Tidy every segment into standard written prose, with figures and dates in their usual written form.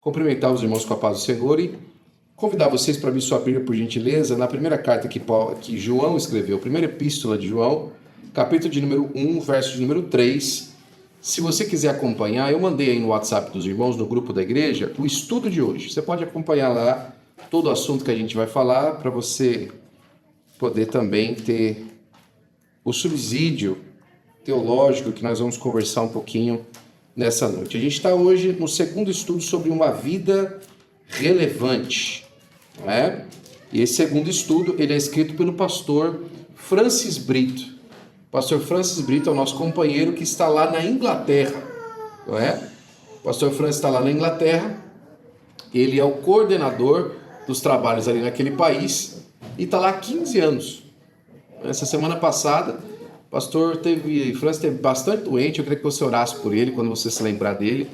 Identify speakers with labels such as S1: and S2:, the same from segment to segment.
S1: Cumprimentar os irmãos com a paz do Senhor e convidar vocês para abrir sua Bíblia, por gentileza, na primeira carta que João escreveu, a primeira epístola de João, capítulo de número 1, verso de número 3. Se você quiser acompanhar, eu mandei aí no WhatsApp dos irmãos, no grupo da igreja, o estudo de hoje. Você pode acompanhar lá todo o assunto que a gente vai falar, para você poder também ter o subsídio teológico que nós vamos conversar um pouquinho nessa noite. A gente está hoje no segundo estudo sobre uma vida relevante, não é? E esse segundo estudo ele é escrito pelo pastor Francis Brito. O pastor Francis Brito é o nosso companheiro que está lá na Inglaterra, não é? O pastor Francis está lá na Inglaterra, ele é o coordenador dos trabalhos ali naquele país e está lá há 15 anos. Essa semana passada, o pastor Francis esteve bastante doente, eu queria que você orasse por ele quando você se lembrar dele.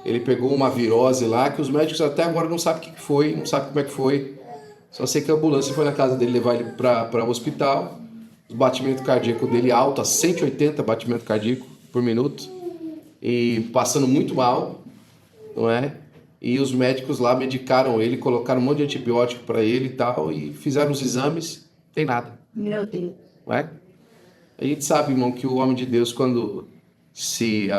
S1: Ele pegou uma virose lá que os médicos até agora não sabem o que foi, não sabem como é que foi. Só sei que a ambulância foi na casa dele levar ele para o hospital. O batimento cardíaco dele alto, a 180 batimento cardíaco por minuto. E passando muito mal, não é? E os médicos lá medicaram ele, colocaram um monte de antibiótico para ele e tal, e fizeram os exames, não tem nada.
S2: Meu Deus.
S1: Não é? A gente sabe, irmão, que o homem de Deus, quando se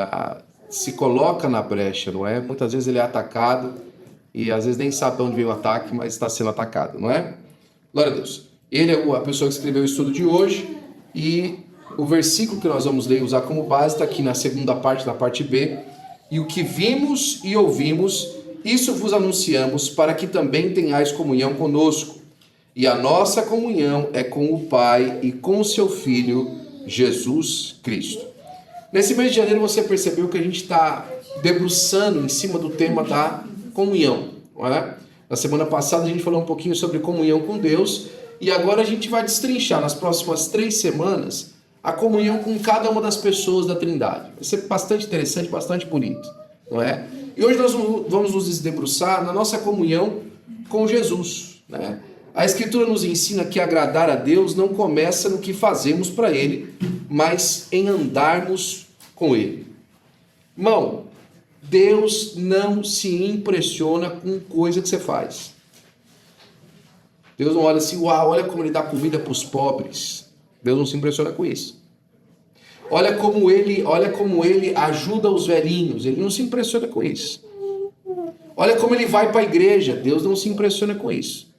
S1: coloca na brecha, não é? Muitas vezes ele é atacado e às vezes nem sabe de onde veio o ataque, mas está sendo atacado, não é? Glória a Deus. Ele é a pessoa que escreveu o estudo de hoje e o versículo que nós vamos ler e usar como base está aqui na segunda parte, na parte B. E o que vimos e ouvimos, isso vos anunciamos para que também tenhais comunhão conosco. E a nossa comunhão é com o Pai e com o seu Filho, Jesus Cristo. Nesse mês de janeiro você percebeu que a gente está debruçando em cima do tema da comunhão, não é? Na semana passada a gente falou um pouquinho sobre comunhão com Deus e agora a gente vai destrinchar nas próximas 3 semanas a comunhão com cada uma das pessoas da Trindade. Vai ser bastante interessante, bastante bonito, não é? E hoje nós vamos nos debruçar na nossa comunhão com Jesus, né? A Escritura nos ensina que agradar a Deus não começa no que fazemos para Ele, mas em andarmos com Ele. Irmão, Deus não se impressiona com coisa que você faz. Deus não olha assim, uau, olha como Ele dá comida para os pobres. Deus não se impressiona com isso. Olha como ele ajuda os velhinhos. Ele não se impressiona com isso. Olha como Ele vai para a igreja. Deus não se impressiona com isso.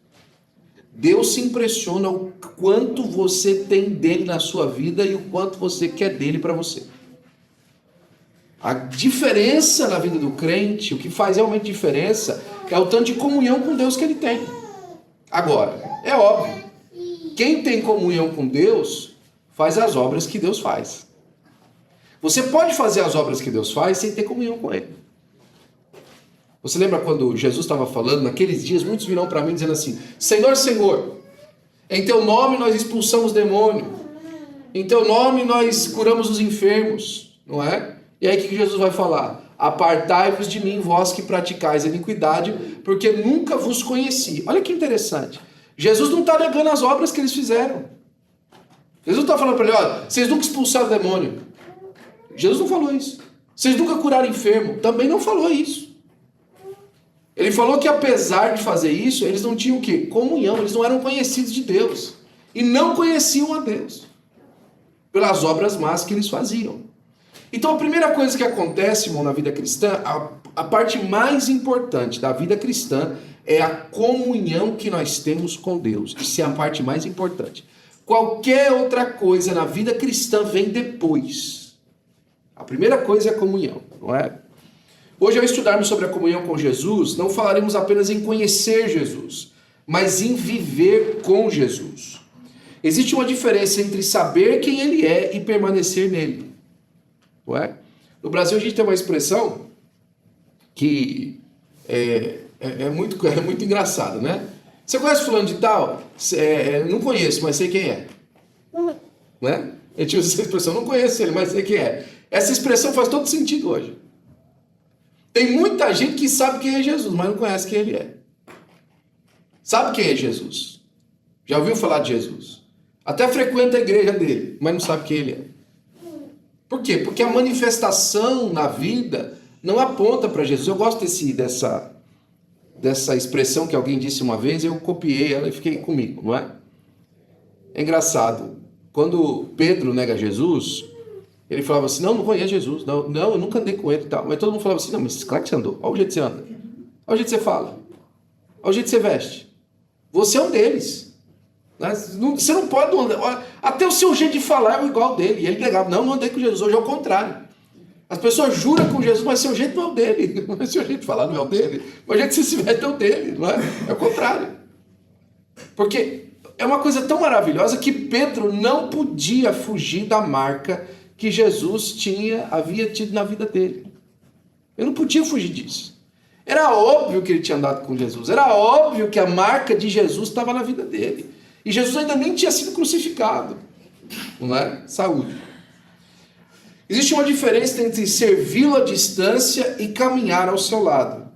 S1: Deus se impressiona o quanto você tem dele na sua vida e o quanto você quer dele para você. A diferença na vida do crente, o que faz realmente diferença, é o tanto de comunhão com Deus que ele tem. Agora, é óbvio, quem tem comunhão com Deus, faz as obras que Deus faz. Você pode fazer as obras que Deus faz sem ter comunhão com Ele. Você lembra quando Jesus estava falando, naqueles dias, muitos virão para mim dizendo assim, Senhor, Senhor, em Teu nome nós expulsamos demônio, em Teu nome nós curamos os enfermos, não é? E aí o que Jesus vai falar? Apartai-vos de mim, vós que praticais a iniquidade, porque nunca vos conheci. Olha que interessante. Jesus não está negando as obras que eles fizeram. Jesus não está falando para ele, olha, vocês nunca expulsaram demônio. Jesus não falou isso. Vocês nunca curaram enfermo. Também não falou isso. Ele falou que apesar de fazer isso, eles não tinham o quê? Comunhão, eles não eram conhecidos de Deus. E não conheciam a Deus. Pelas obras más que eles faziam. Então a primeira coisa que acontece, irmão, na vida cristã, a parte mais importante da vida cristã é a comunhão que nós temos com Deus. Isso é a parte mais importante. Qualquer outra coisa na vida cristã vem depois. A primeira coisa é a comunhão, não é? Hoje, ao estudarmos sobre a comunhão com Jesus, não falaremos apenas em conhecer Jesus, mas em viver com Jesus. Existe uma diferença entre saber quem Ele é e permanecer nele. Não é? No Brasil, a gente tem uma expressão que é muito engraçada, né? Você conhece fulano de tal? Não conheço, mas sei quem é. Não é? A gente usa essa expressão, não conheço ele, mas sei quem é. Essa expressão faz todo sentido hoje. Tem muita gente que sabe quem é Jesus, mas não conhece quem ele é. Sabe quem é Jesus? Já ouviu falar de Jesus? Até frequenta a igreja dele, mas não sabe quem ele é. Por quê? Porque a manifestação na vida não aponta para Jesus. Eu gosto dessa expressão que alguém disse uma vez, eu copiei ela e fiquei comigo, não é? É engraçado. Quando Pedro nega Jesus, ele falava assim, não conheço Jesus, não, eu nunca andei com ele e tal. Mas todo mundo falava assim, não, mas claro que você andou, olha o jeito que você anda, olha o jeito que você fala, olha o jeito que você veste. Você é um deles. Você não pode andar, até o seu jeito de falar é igual dele. E ele negava, não andei com Jesus, hoje é o contrário. As pessoas juram com Jesus, mas seu jeito não é o dele. Mas seu jeito de falar não é o dele. Mas o jeito que você se veste é o dele, não é? É o contrário. Porque é uma coisa tão maravilhosa que Pedro não podia fugir da marca que Jesus havia tido na vida dele. Ele não podia fugir disso. Era óbvio que ele tinha andado com Jesus. Era óbvio que a marca de Jesus estava na vida dele. E Jesus ainda nem tinha sido crucificado. Não é? Saúde. Existe uma diferença entre servi-lo à distância e caminhar ao seu lado.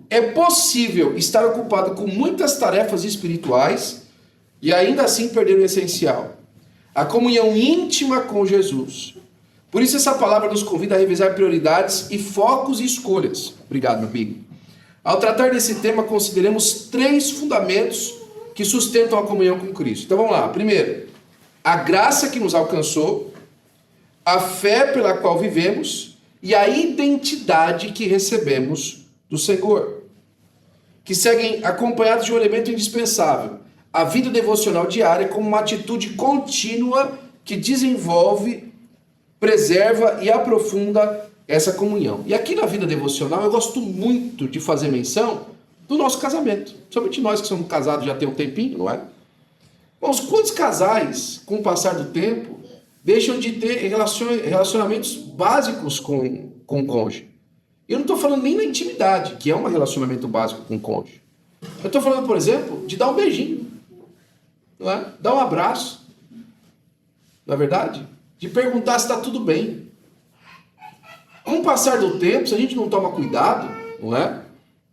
S1: É possível estar ocupado com muitas tarefas espirituais e ainda assim perder o essencial, a comunhão íntima com Jesus. Por isso essa palavra nos convida a revisar prioridades e focos e escolhas. Obrigado, meu amigo. Ao tratar desse tema, consideremos 3 fundamentos que sustentam a comunhão com Cristo. Então vamos lá. Primeiro, a graça que nos alcançou, a fé pela qual vivemos e a identidade que recebemos do Senhor, que seguem acompanhados de um elemento indispensável, a vida devocional diária como uma atitude contínua que desenvolve, preserva e aprofunda essa comunhão. E aqui na vida devocional eu gosto muito de fazer menção do nosso casamento, somente nós que somos casados já tem um tempinho, não é? Bom, quantos casais, com o passar do tempo, deixam de ter relacionamentos básicos com o cônjuge? Eu não estou falando nem na intimidade, que é um relacionamento básico com o cônjuge. Eu estou falando, por exemplo, de dar um beijinho, não é? Dar um abraço, não é verdade? De perguntar se está tudo bem. Com o passar do tempo, se a gente não toma cuidado, não é?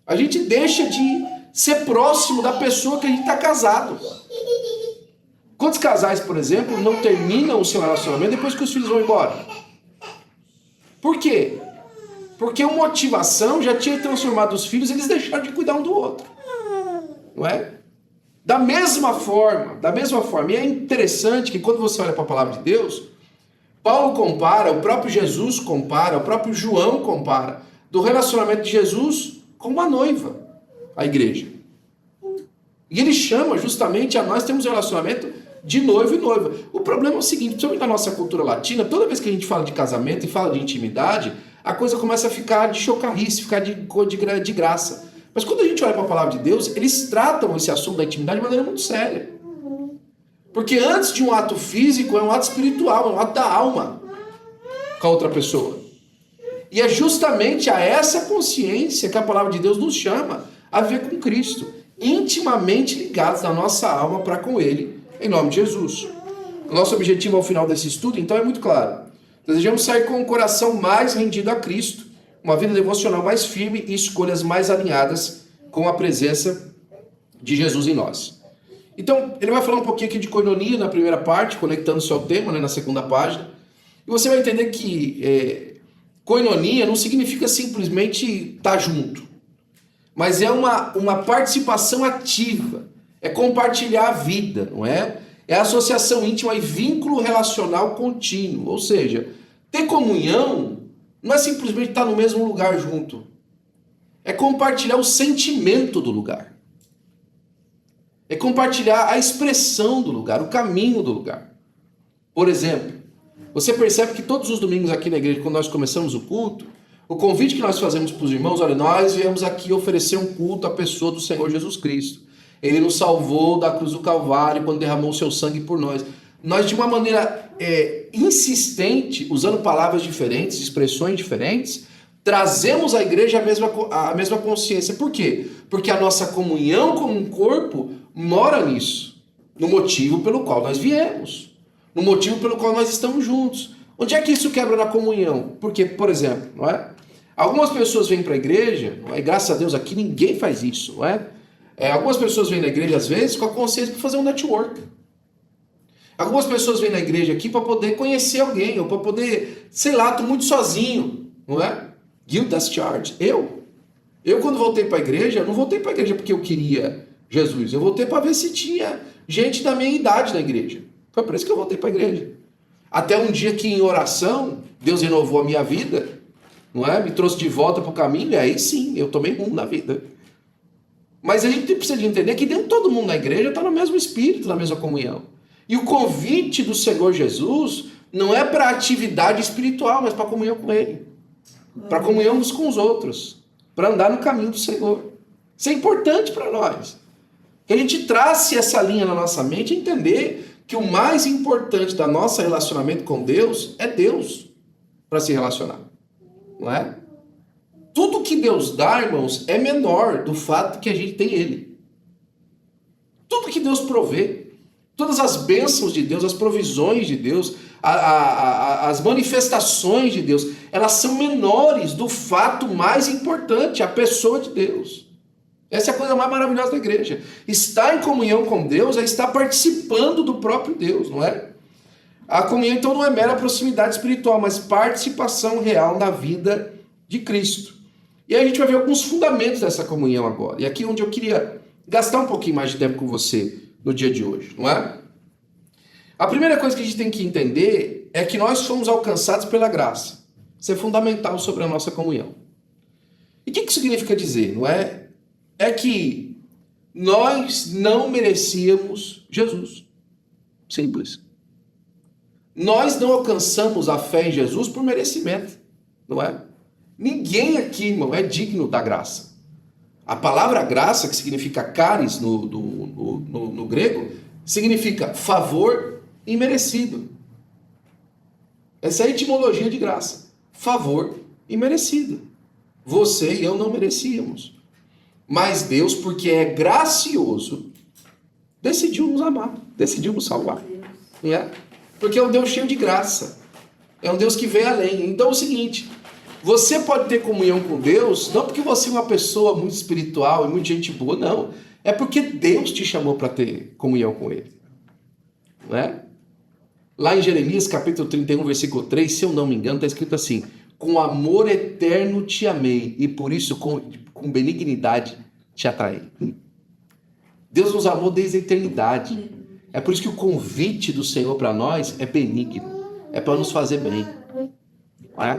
S1: A gente deixa de ser próximo da pessoa que a gente está casado. Quantos casais, por exemplo, não terminam o seu relacionamento depois que os filhos vão embora? Por quê? Porque a motivação já tinha transformado os filhos, eles deixaram de cuidar um do outro. Não é? Da mesma forma, e é interessante que quando você olha para a palavra de Deus, Paulo compara, o próprio Jesus compara, o próprio João compara, do relacionamento de Jesus com uma noiva, a igreja. E ele chama justamente a nós temos um relacionamento de noivo e noiva. O problema é o seguinte, principalmente na nossa cultura latina, toda vez que a gente fala de casamento e fala de intimidade, a coisa começa a ficar de chocarrice, ficar de graça. Mas quando a gente olha para a palavra de Deus, eles tratam esse assunto da intimidade de maneira muito séria. Porque antes de um ato físico, é um ato espiritual, é um ato da alma com a outra pessoa. E é justamente a essa consciência que a palavra de Deus nos chama a viver com Cristo, intimamente ligados na nossa alma para com Ele, em nome de Jesus. O nosso objetivo ao final desse estudo, então, é muito claro. Desejamos sair com o coração mais rendido a Cristo, uma vida devocional mais firme e escolhas mais alinhadas com a presença de Jesus em nós. Então, ele vai falar um pouquinho aqui de koinonia na primeira parte, conectando-se ao tema, né, na segunda página. E você vai entender que koinonia não significa simplesmente estar junto, mas é uma participação ativa, é compartilhar a vida, não é? É associação íntima e vínculo relacional contínuo, ou seja, ter comunhão não é simplesmente estar no mesmo lugar junto, é compartilhar o sentimento do lugar, é compartilhar a expressão do lugar, o caminho do lugar. Por exemplo, você percebe que todos os domingos aqui na igreja, quando nós começamos o culto, o convite que nós fazemos para os irmãos, olha, nós viemos aqui oferecer um culto à pessoa do Senhor Jesus Cristo. Ele nos salvou da cruz do Calvário quando derramou o seu sangue por nós. Nós, de uma maneira insistente, usando palavras diferentes, expressões diferentes, trazemos à igreja a mesma consciência. Por quê? Porque a nossa comunhão como um corpo mora nisso, no motivo pelo qual nós viemos, no motivo pelo qual nós estamos juntos. Onde é que isso quebra na comunhão? Porque, por exemplo, não é? Algumas pessoas vêm para a igreja, não é? Graças a Deus aqui ninguém faz isso, não é? Algumas pessoas vêm na igreja às vezes com a consciência de fazer um network. Algumas pessoas vêm na igreja aqui para poder conhecer alguém, ou para poder, sei lá, estou muito sozinho, não é? Guilt as charged. Eu Eu, quando voltei para a igreja, eu não voltei para a igreja porque eu queria Jesus. Eu voltei para ver se tinha gente da minha idade na igreja. Foi por isso que eu voltei para a igreja. Até um dia que, em oração, Deus renovou a minha vida, não é? Me trouxe de volta para o caminho, e aí sim, eu tomei rumo na vida. Mas a gente precisa de entender que dentro de todo mundo na igreja está no mesmo espírito, na mesma comunhão. E o convite do Senhor Jesus não é para atividade espiritual, mas para comunhão com Ele. Para comunhão uns com os outros. Para andar no caminho do Senhor. Isso é importante para nós. Que a gente trace essa linha na nossa mente e entender que o mais importante da nosso relacionamento com Deus é Deus para se relacionar. Não é? Tudo que Deus dá, irmãos, é menor do fato que a gente tem Ele. Tudo que Deus provê, todas as bênçãos de Deus, as provisões de Deus, as manifestações de Deus, elas são menores do fato mais importante, a pessoa de Deus. Essa é a coisa mais maravilhosa da igreja. Estar em comunhão com Deus é estar participando do próprio Deus, não é? A comunhão, então, não é mera proximidade espiritual, mas participação real na vida de Cristo. E aí a gente vai ver alguns fundamentos dessa comunhão agora. E aqui é onde eu queria gastar um pouquinho mais de tempo com você no dia de hoje, não é? A primeira coisa que a gente tem que entender é que nós fomos alcançados pela graça. Isso é fundamental sobre a nossa comunhão. E o que isso significa dizer, não é? É que nós não merecíamos Jesus. Simples. Nós não alcançamos a fé em Jesus por merecimento, não é? Ninguém aqui, irmão, é digno da graça. A palavra graça, que significa charis no grego, significa favor imerecido. Essa é a etimologia de graça. Favor imerecido. Você e eu não merecíamos. Mas Deus, porque é gracioso, decidiu nos amar, decidiu nos salvar. Não é? Porque é um Deus cheio de graça. É um Deus que vem além. Então é o seguinte, você pode ter comunhão com Deus, não porque você é uma pessoa muito espiritual e muito gente boa, não. É porque Deus te chamou para ter comunhão com Ele. Não é? Lá em Jeremias, capítulo 31, versículo 3, se eu não me engano, está escrito assim: com amor eterno te amei, e por isso com benignidade te atraí. Deus nos amou desde a eternidade. É por isso que o convite do Senhor para nós é benigno. É para nos fazer bem. Não é?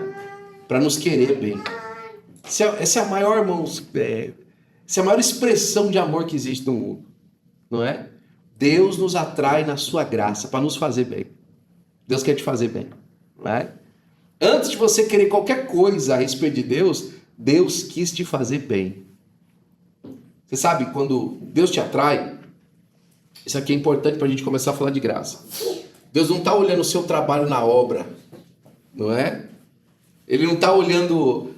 S1: Para nos querer bem. Essa é a maior, irmãos, essa é a maior expressão de amor que existe no mundo. Não é? Deus nos atrai na sua graça para nos fazer bem. Deus quer te fazer bem. Não é? Antes de você querer qualquer coisa a respeito de Deus, Deus quis te fazer bem. Você sabe, quando Deus te atrai, isso aqui é importante para a gente começar a falar de graça. Deus não está olhando o seu trabalho na obra, não é? Ele não está olhando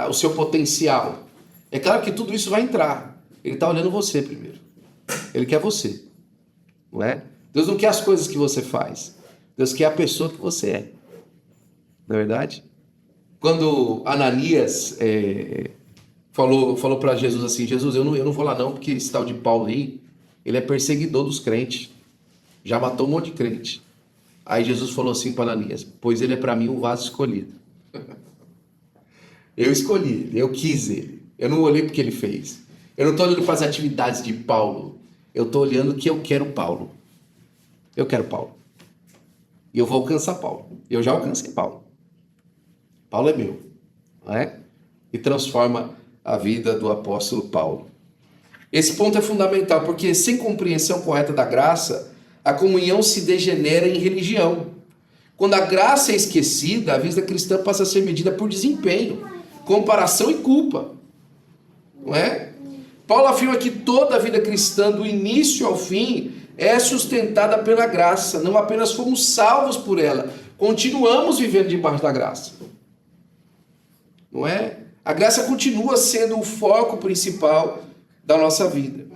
S1: o seu potencial. É claro que tudo isso vai entrar. Ele está olhando você primeiro. Ele quer você, não é? Deus não quer as coisas que você faz. Deus quer a pessoa que você é. Não é verdade? Quando Ananias falou para Jesus assim: Jesus, eu não vou lá não, porque esse tal de Paulo aí, ele é perseguidor dos crentes. Já matou um monte de crente. Aí Jesus falou assim para Ananias: pois ele é para mim um vaso escolhido. Eu escolhi ele, eu quis ele. Eu não olhei porque ele fez. Eu não estou olhando para as atividades de Paulo. Eu estou olhando que eu quero Paulo. Eu quero Paulo. E eu vou alcançar Paulo. Eu já alcancei Paulo. Paulo é meu. Não é? E transforma a vida do apóstolo Paulo. Esse ponto é fundamental, porque sem compreensão correta da graça, a comunhão se degenera em religião. Quando a graça é esquecida, a vida cristã passa a ser medida por desempenho, comparação e culpa. Não é? Paulo afirma que toda a vida cristã, do início ao fim, é sustentada pela graça. Não apenas fomos salvos por ela, continuamos vivendo debaixo da graça. Não é? A graça continua sendo o foco principal da nossa vida.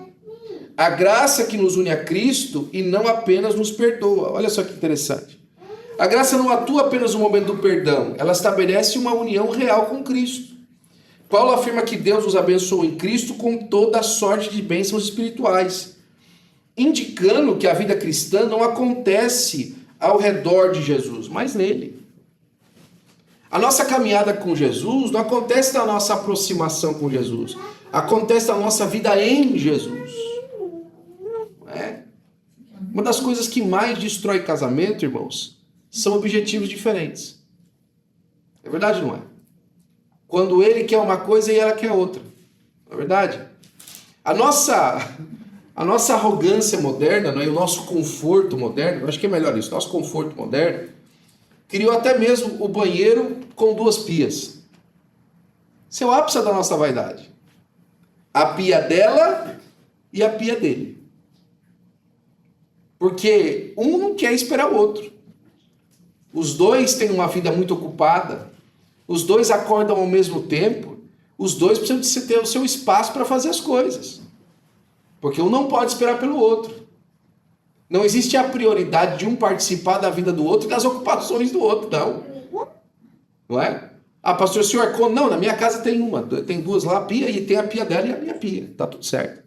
S1: A graça que nos une a Cristo e não apenas nos perdoa. Olha só que interessante. A graça não atua apenas no momento do perdão, ela estabelece uma união real com Cristo. Paulo afirma que Deus nos abençoou em Cristo com toda a sorte de bênçãos espirituais, indicando que a vida cristã não acontece ao redor de Jesus, mas nele. A nossa caminhada com Jesus não acontece na nossa aproximação com Jesus. Acontece na nossa vida em Jesus. É. Uma das coisas que mais destrói casamento, irmãos, são objetivos diferentes. É verdade, não é? Quando ele quer uma coisa e ela quer outra. Não é verdade? A nossa arrogância moderna, não é? O nosso conforto moderno, eu acho que é melhor isso, nosso conforto moderno, criou até mesmo o banheiro com 2 pias. Esse é o ápice da nossa vaidade. A pia dela e a pia dele. Porque um não quer esperar o outro. Os dois têm uma vida muito ocupada. Os dois acordam ao mesmo tempo. Os dois precisam de ter o seu espaço para fazer as coisas. Porque um não pode esperar pelo outro. Não existe a prioridade de um participar da vida do outro e das ocupações do outro, não. Não é? Ah, pastor, o senhor... Não, na minha casa tem 2 lá, a pia, e tem a pia dela e a minha pia. Tá tudo certo.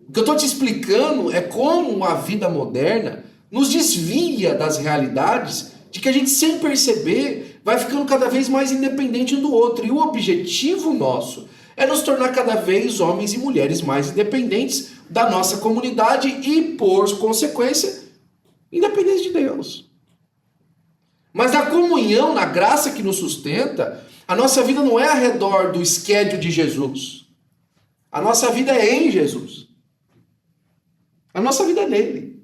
S1: O que eu estou te explicando é como a vida moderna nos desvia das realidades de que a gente, sem perceber, vai ficando cada vez mais independente um do outro. E o objetivo nosso é nos tornar cada vez homens e mulheres mais independentes da nossa comunidade e, por consequência, independentes de Deus. Mas na comunhão, na graça que nos sustenta, a nossa vida não é ao redor do schedule de Jesus. A nossa vida é em Jesus. A nossa vida é nele.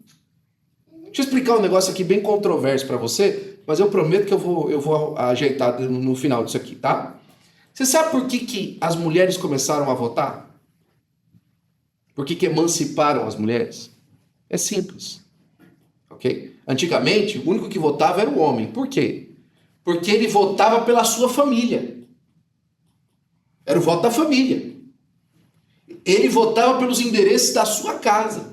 S1: Deixa eu explicar um negócio aqui bem controverso para você, mas eu prometo que eu vou ajeitar no final disso aqui, tá? Você sabe por que as mulheres começaram a votar? Por que emanciparam as mulheres? É simples. Ok? Antigamente, o único que votava era o homem. Por quê? Porque ele votava pela sua família. Era o voto da família. Ele votava pelos interesses da sua casa.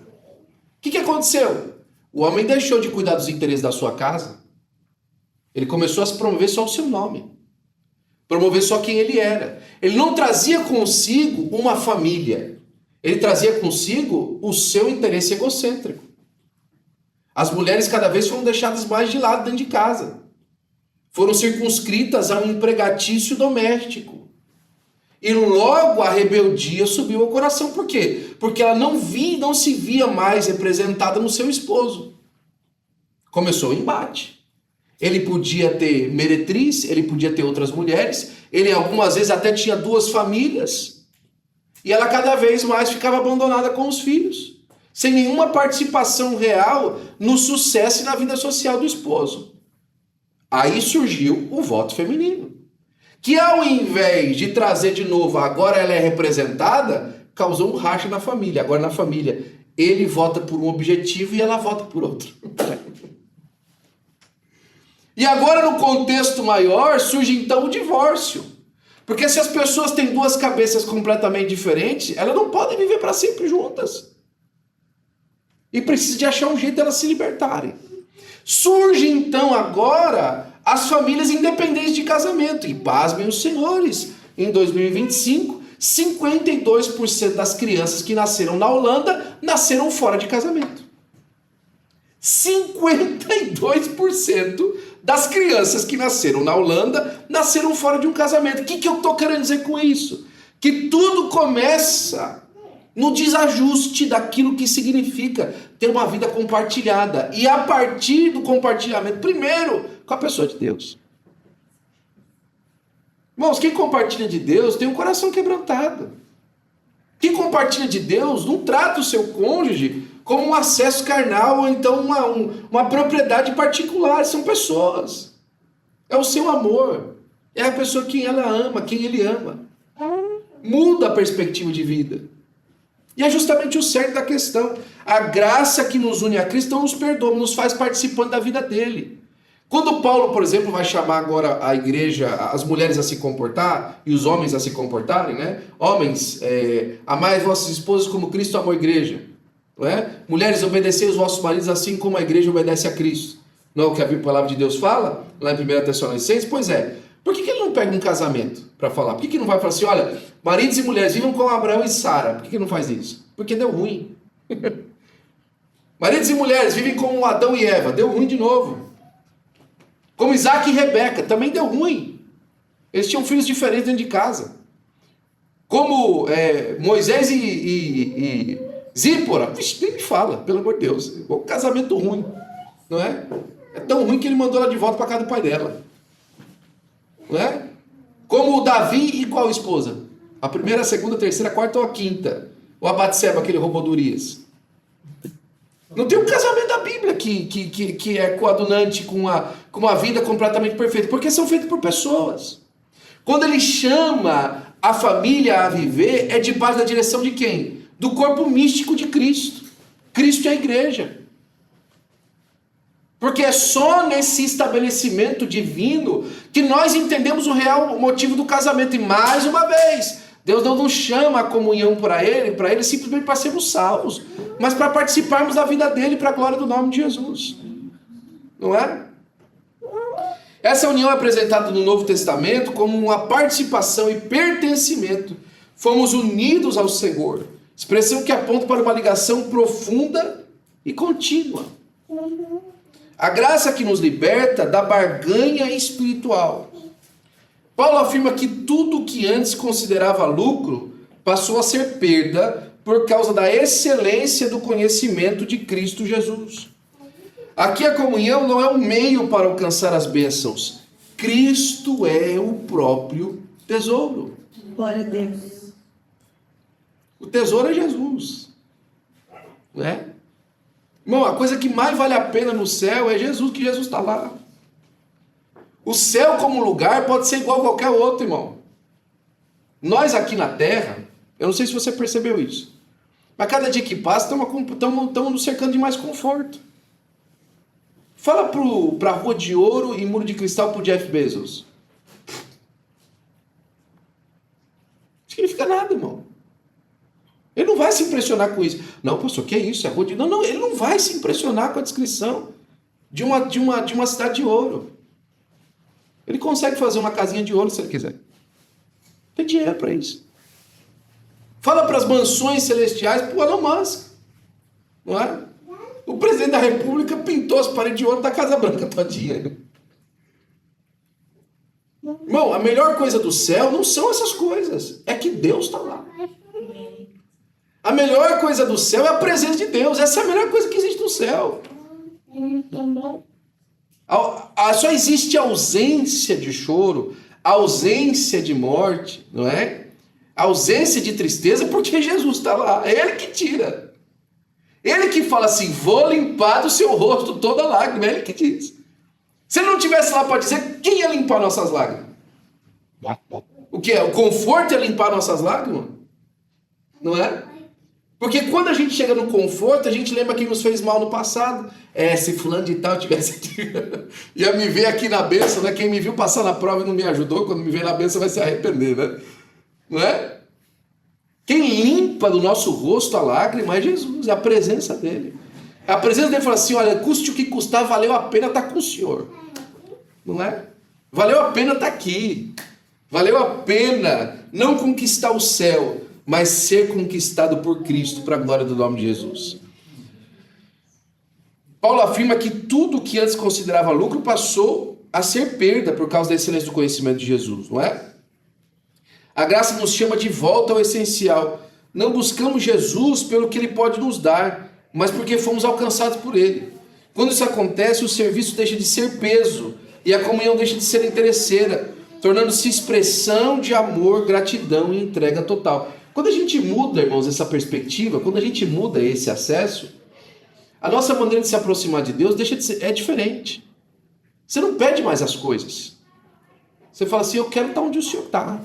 S1: O que aconteceu? O homem deixou de cuidar dos interesses da sua casa. Ele começou a se promover só o seu nome. Promover só quem ele era. Ele não trazia consigo uma família. Ele trazia consigo o seu interesse egocêntrico. As mulheres cada vez foram deixadas mais de lado dentro de casa. Foram circunscritas a um empregatício doméstico. E logo a rebeldia subiu ao coração. Por quê? Porque ela não se via mais representada no seu esposo. Começou o embate. Ele podia ter meretriz, ele podia ter outras mulheres, ele algumas vezes até tinha 2 famílias. E ela cada vez mais ficava abandonada com os filhos, sem nenhuma participação real no sucesso e na vida social do esposo. Aí surgiu o voto feminino, que ao invés de trazer de novo, agora ela é representada, causou um racha na família. Agora na família, ele vota por um objetivo e ela vota por outro. E agora no contexto maior surge então o divórcio. Porque se as pessoas têm 2 cabeças completamente diferentes, elas não podem viver para sempre juntas. E precisa de achar um jeito de elas se libertarem. Surge então agora as famílias independentes de casamento. E pasmem os senhores, em 2025, 52% das crianças que nasceram na Holanda nasceram fora de casamento. 52% das crianças que nasceram na Holanda nasceram fora de um casamento. O que eu estou querendo dizer com isso? Que tudo começa no desajuste daquilo que significa ter uma vida compartilhada. E a partir do compartilhamento, primeiro, com a pessoa de Deus. Irmãos, quem compartilha de Deus tem um coração quebrantado. Quem compartilha de Deus não trata o seu cônjuge como um acesso carnal ou então uma propriedade particular. São pessoas. É o seu amor. É a pessoa quem ela ama, quem ele ama. Muda a perspectiva de vida. E é justamente o certo da questão. A graça que nos une a Cristo não nos perdoa, nos faz participando da vida dele. Quando Paulo, por exemplo, vai chamar agora a igreja, as mulheres a se comportar e os homens a se comportarem, né? Homens, amai vossas esposas como Cristo amou a igreja. Não é? Mulheres, obedecei os vossos maridos assim como a igreja obedece a Cristo. Não é o que a palavra de Deus fala? Lá em 1 Tessalonicenses? Pois é. Por que ele não pega um casamento para falar? Por que não vai falar assim, olha, maridos e mulheres vivam com Abraão e Sara? Por que não faz isso? Porque deu ruim. Maridos e mulheres vivem como Adão e Eva. Deu ruim de novo. Como Isaac e Rebeca, também deu ruim. Eles tinham filhos diferentes dentro de casa. Como Moisés e Zípora, vixe, nem me fala, pelo amor de Deus. Um casamento ruim, não é? É tão ruim que ele mandou ela de volta para casa do pai dela. Não é? Como o Davi e qual esposa? A primeira, a segunda, a terceira, a quarta ou a quinta? Ou a Batseba, aquele roubou de Urias? Não tem um casamento da Bíblia que é coadunante com uma vida completamente perfeita, porque são feitos por pessoas. Quando ele chama a família a viver, é debaixo da direção de quem? Do corpo místico de Cristo. Cristo é a igreja. Porque é só nesse estabelecimento divino que nós entendemos o real motivo do casamento. E mais uma vez, Deus não nos chama a comunhão para ele simplesmente para sermos salvos, mas para participarmos da vida dele para a glória do nome de Jesus. Não é? Essa união é apresentada no Novo Testamento como uma participação e pertencimento. Fomos unidos ao Senhor. Expressão que aponta para uma ligação profunda e contínua. A graça que nos liberta da barganha espiritual. Paulo afirma que tudo que antes considerava lucro passou a ser perda por causa da excelência do conhecimento de Cristo Jesus. Aqui a comunhão não é um meio para alcançar as bênçãos. Cristo é o próprio tesouro.
S2: Glória a Deus.
S1: O tesouro é Jesus. Né? Irmão, a coisa que mais vale a pena no céu é Jesus, que Jesus está lá. O céu como lugar pode ser igual a qualquer outro, irmão. Nós aqui na terra, eu não sei se você percebeu isso, mas cada dia que passa estamos nos cercando de mais conforto. Fala para a Rua de Ouro e Muro de Cristal para o Jeff Bezos. Não significa nada, irmão. Ele não vai se impressionar com isso. Não, pastor, que é isso? É Rua de... Não, ele não vai se impressionar com a descrição de uma cidade de ouro. Ele consegue fazer uma casinha de ouro se ele quiser. Tem dinheiro para isso. Fala para as mansões celestiais para o Elon Musk. Não é? O presidente da República pintou as paredes de ouro da Casa Branca todinha. Irmão, a melhor coisa do céu não são essas coisas. É que Deus está lá. A melhor coisa do céu é a presença de Deus. Essa é a melhor coisa que existe no céu. Só existe ausência de choro, ausência de morte, não é? Ausência de tristeza porque Jesus está lá. É Ele que tira. Ele que fala assim, vou limpar do seu rosto toda lágrima. É Ele que diz. Se Ele não estivesse lá para dizer, quem ia limpar nossas lágrimas? O que é? O conforto é limpar nossas lágrimas? Não é? Porque quando a gente chega no conforto, a gente lembra quem nos fez mal no passado. Se fulano de tal tivesse aqui, ia me ver aqui na bênção, né? Quem me viu passar na prova e não me ajudou, quando me vê na bênção vai se arrepender, né? Não é? Quem limpa do nosso rosto a lágrima é Jesus, é a presença dele. A presença dele fala assim, olha, custe o que custar, valeu a pena estar com o Senhor. Não é? Valeu a pena estar aqui. Valeu a pena não conquistar o céu, mas ser conquistado por Cristo, para a glória do nome de Jesus. Paulo afirma que tudo que antes considerava lucro passou a ser perda por causa da excelência do conhecimento de Jesus, não é? A graça nos chama de volta ao essencial. Não buscamos Jesus pelo que Ele pode nos dar, mas porque fomos alcançados por Ele. Quando isso acontece, o serviço deixa de ser peso e a comunhão deixa de ser interesseira, tornando-se expressão de amor, gratidão e entrega total. Quando a gente muda, irmãos, essa perspectiva, quando a gente muda esse acesso, a nossa maneira de se aproximar de Deus é diferente. Você não pede mais as coisas. Você fala assim, eu quero estar onde o Senhor está.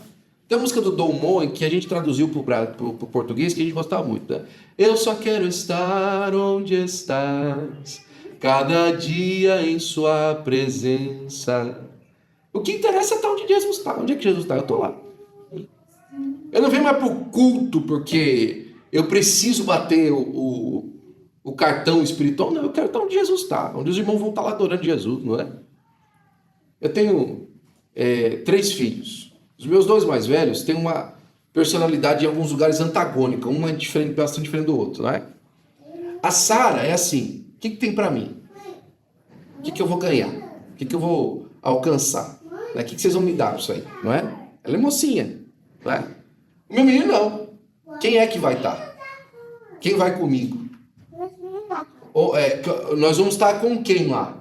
S1: Tem a música do Dom Moen que a gente traduziu para o português, que a gente gostava muito. Né? Eu só quero estar onde estás, cada dia em sua presença. O que interessa é estar onde Jesus está. Onde é que Jesus está? Eu estou lá. Eu não venho mais para o culto porque eu preciso bater o cartão espiritual. Não, eu quero estar onde Jesus está. Onde os irmãos vão estar lá adorando Jesus, não é? Eu tenho 3 filhos. Os meus 2 mais velhos têm uma personalidade em alguns lugares antagônica. Um é diferente, bastante diferente do outro, não é? A Sara é assim. O que tem para mim? O que eu vou ganhar? O que eu vou alcançar? Né? O que vocês vão me dar por isso aí? Não é? Ela é mocinha. Não é? O meu menino não. Quem é que vai estar? Quem vai comigo? Nós vamos estar com quem lá?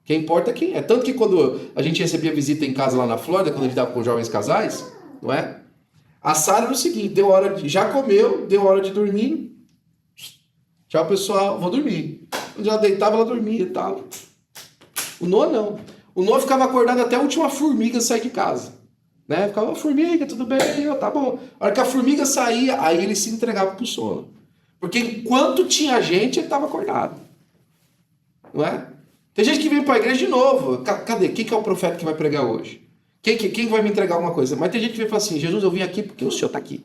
S1: Quem importa é quem é. Tanto que quando a gente recebia visita em casa lá na Flórida, quando a gente estava com jovens casais, não é? A Sara era o seguinte, já comeu, deu hora de dormir. Tchau, pessoal, vou dormir. Quando ela deitava, ela dormia e tal. O Noah não. O Noah ficava acordado até a última formiga sair de casa. Né? Ficava, formiga, tudo bem, tá bom. A hora que a formiga saía, aí ele se entregava pro sono. Porque enquanto tinha gente, ele estava acordado. Não é? Tem gente que vem para a igreja de novo. Cadê? Quem que é o profeta que vai pregar hoje? Quem vai me entregar alguma coisa? Mas tem gente que vem e fala assim, Jesus, eu vim aqui porque o Senhor está aqui.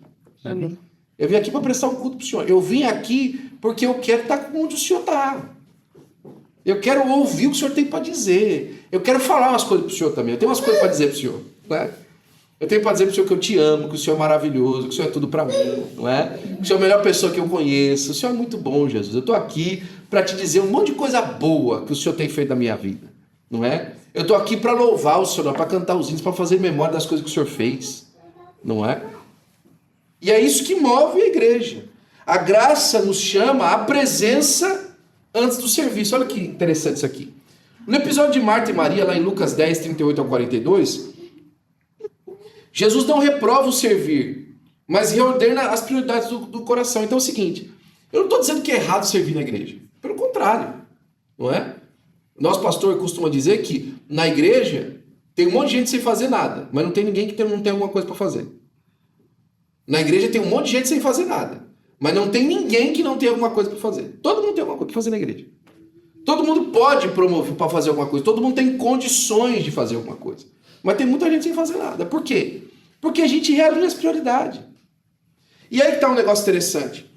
S1: Eu vim aqui para prestar um culto para o Senhor. Eu vim aqui porque eu quero estar onde o Senhor está. Eu quero ouvir o que o Senhor tem para dizer. Eu quero falar umas coisas para o Senhor também. Eu tenho umas coisas para dizer para o Senhor. Não é? Eu tenho para dizer para o Senhor que eu te amo, que o Senhor é maravilhoso, que o Senhor é tudo para mim, não é? Que o Senhor é a melhor pessoa que eu conheço. O Senhor é muito bom, Jesus. Eu estou aqui para te dizer um monte de coisa boa que o Senhor tem feito na minha vida, não é? Eu estou aqui para louvar o Senhor, para cantar os hinos, para fazer memória das coisas que o Senhor fez, não é? E é isso que move a igreja. A graça nos chama à presença antes do serviço. Olha que interessante isso aqui. No episódio de Marta e Maria, lá em Lucas 10, 38 ao 42... Jesus não reprova o servir, mas reordena as prioridades do coração. Então é o seguinte, eu não estou dizendo que é errado servir na igreja. Pelo contrário, não é? Nosso pastor costuma dizer que na igreja tem um monte de gente sem fazer nada, mas não tem ninguém que não tem alguma coisa para fazer. Na igreja tem um monte de gente sem fazer nada, mas não tem ninguém que não tem alguma coisa para fazer. Todo mundo tem alguma coisa para fazer na igreja. Todo mundo pode promover para fazer alguma coisa, todo mundo tem condições de fazer alguma coisa. Mas tem muita gente sem fazer nada. Por quê? Porque a gente realinha as prioridades. E aí que está um negócio interessante.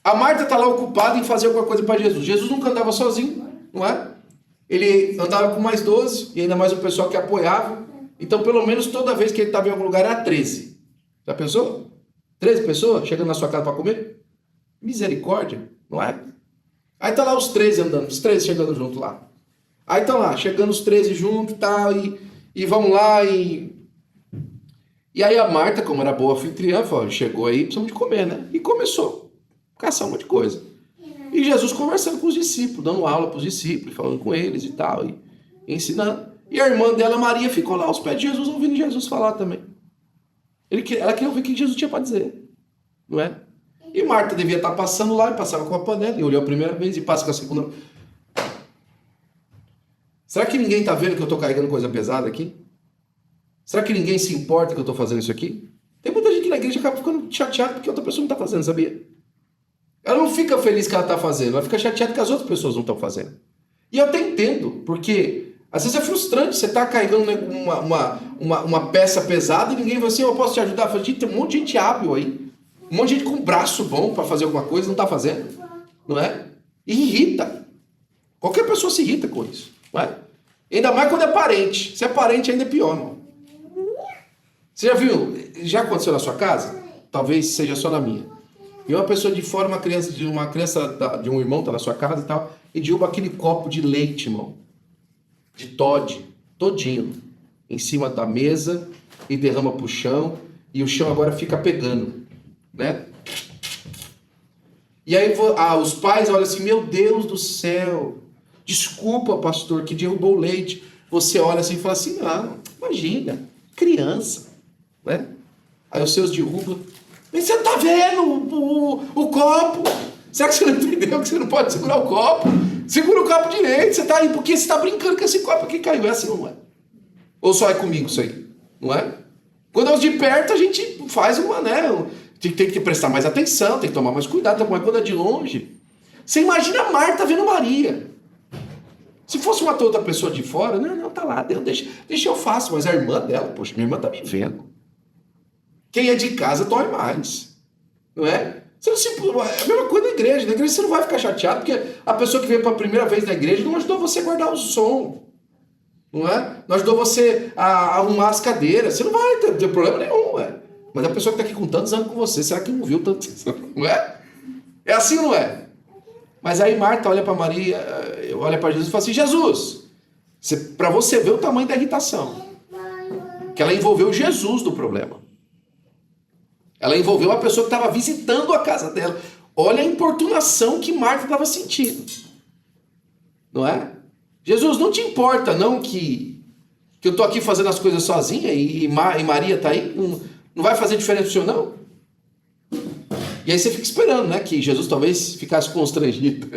S1: A Marta está lá ocupada em fazer alguma coisa para Jesus. Jesus nunca andava sozinho, não é? Ele andava com mais 12, e ainda mais o pessoal que apoiava. Então, pelo menos toda vez que ele estava em algum lugar, era 13. Já pensou? 13 pessoas chegando na sua casa para comer? Misericórdia, não é? Aí tá lá os 13 andando, os 13 chegando junto lá. Aí tá lá, chegando os 13 juntos tal, e vamos lá, e aí a Marta, como era boa anfitriã, falou, chegou aí, precisamos de comer, né? E começou a caçar um monte de coisa. E Jesus conversando com os discípulos, dando aula para os discípulos, falando com eles e tal, e ensinando. E a irmã dela, Maria, ficou lá aos pés de Jesus, ouvindo Jesus falar também. Ela queria ouvir o que Jesus tinha para dizer, não é? E Marta devia estar passando lá, e passava com a panela, e olhou a primeira vez, e passa com a segunda. Será que ninguém está vendo que eu estou carregando coisa pesada aqui? Será que ninguém se importa que eu estou fazendo isso aqui? Tem muita gente que na igreja acaba ficando chateada porque outra pessoa não está fazendo, sabia? Ela não fica feliz que ela está fazendo, ela fica chateada que as outras pessoas não estão fazendo. E eu até entendo, porque às vezes é frustrante, você está carregando uma peça pesada e ninguém vai assim, eu posso te ajudar? Fala, gente, tem um monte de gente hábil aí, um monte de gente com braço bom para fazer alguma coisa, não está fazendo, não é? E irrita. Qualquer pessoa se irrita com isso, não é? Ainda mais quando é parente. Se é parente ainda é pior, não. Você já viu? Já aconteceu na sua casa? Talvez seja só na minha. E uma pessoa de fora, uma criança de um irmão tá na sua casa e tal, e derruba aquele copo de leite, irmão, de Toddy, todinho, em cima da mesa e derrama pro chão, e o chão agora fica pegando, né? E aí os pais olham assim, meu Deus do céu, desculpa, pastor, que derrubou o leite. Você olha assim e fala assim, imagina, criança, né? Aí os seus derrubam. Mas você tá vendo o copo? Será que você não entendeu que você não pode segurar o copo? Segura o copo direito, você tá aí, porque você tá brincando com esse copo aqui caiu. É assim, não é? Ou só é comigo isso aí? Não é? Quando é os de perto, a gente faz uma, né? Tem que prestar mais atenção, tem que tomar mais cuidado, mas quando é de longe. Você imagina a Marta vendo Maria. Se fosse uma outra pessoa de fora, não, tá lá, deixa eu faço, mas a irmã dela, poxa, minha irmã tá me vendo. Quem é de casa dói mais, não é? Você não se, é a mesma coisa na igreja você não vai ficar chateado, porque a pessoa que veio pela primeira vez na igreja não ajudou você a guardar o som, não é? Não ajudou você a arrumar as cadeiras, você não vai ter problema nenhum, ué. Mas a pessoa que está aqui com tantos anos com você, será que não viu tantos anos, não é? É assim ou não é? Mas aí Marta olha para Maria, olha para Jesus e fala assim, Jesus, Para você ver o tamanho da irritação. Que ela envolveu Jesus do problema. Ela envolveu a pessoa que estava visitando a casa dela. Olha a importunação que Marta estava sentindo. Não é? Jesus, não te importa não que eu estou aqui fazendo as coisas sozinha e Maria está aí? Não vai fazer diferença para o senhor, não? E aí você fica esperando, né? Que Jesus talvez ficasse constrangido.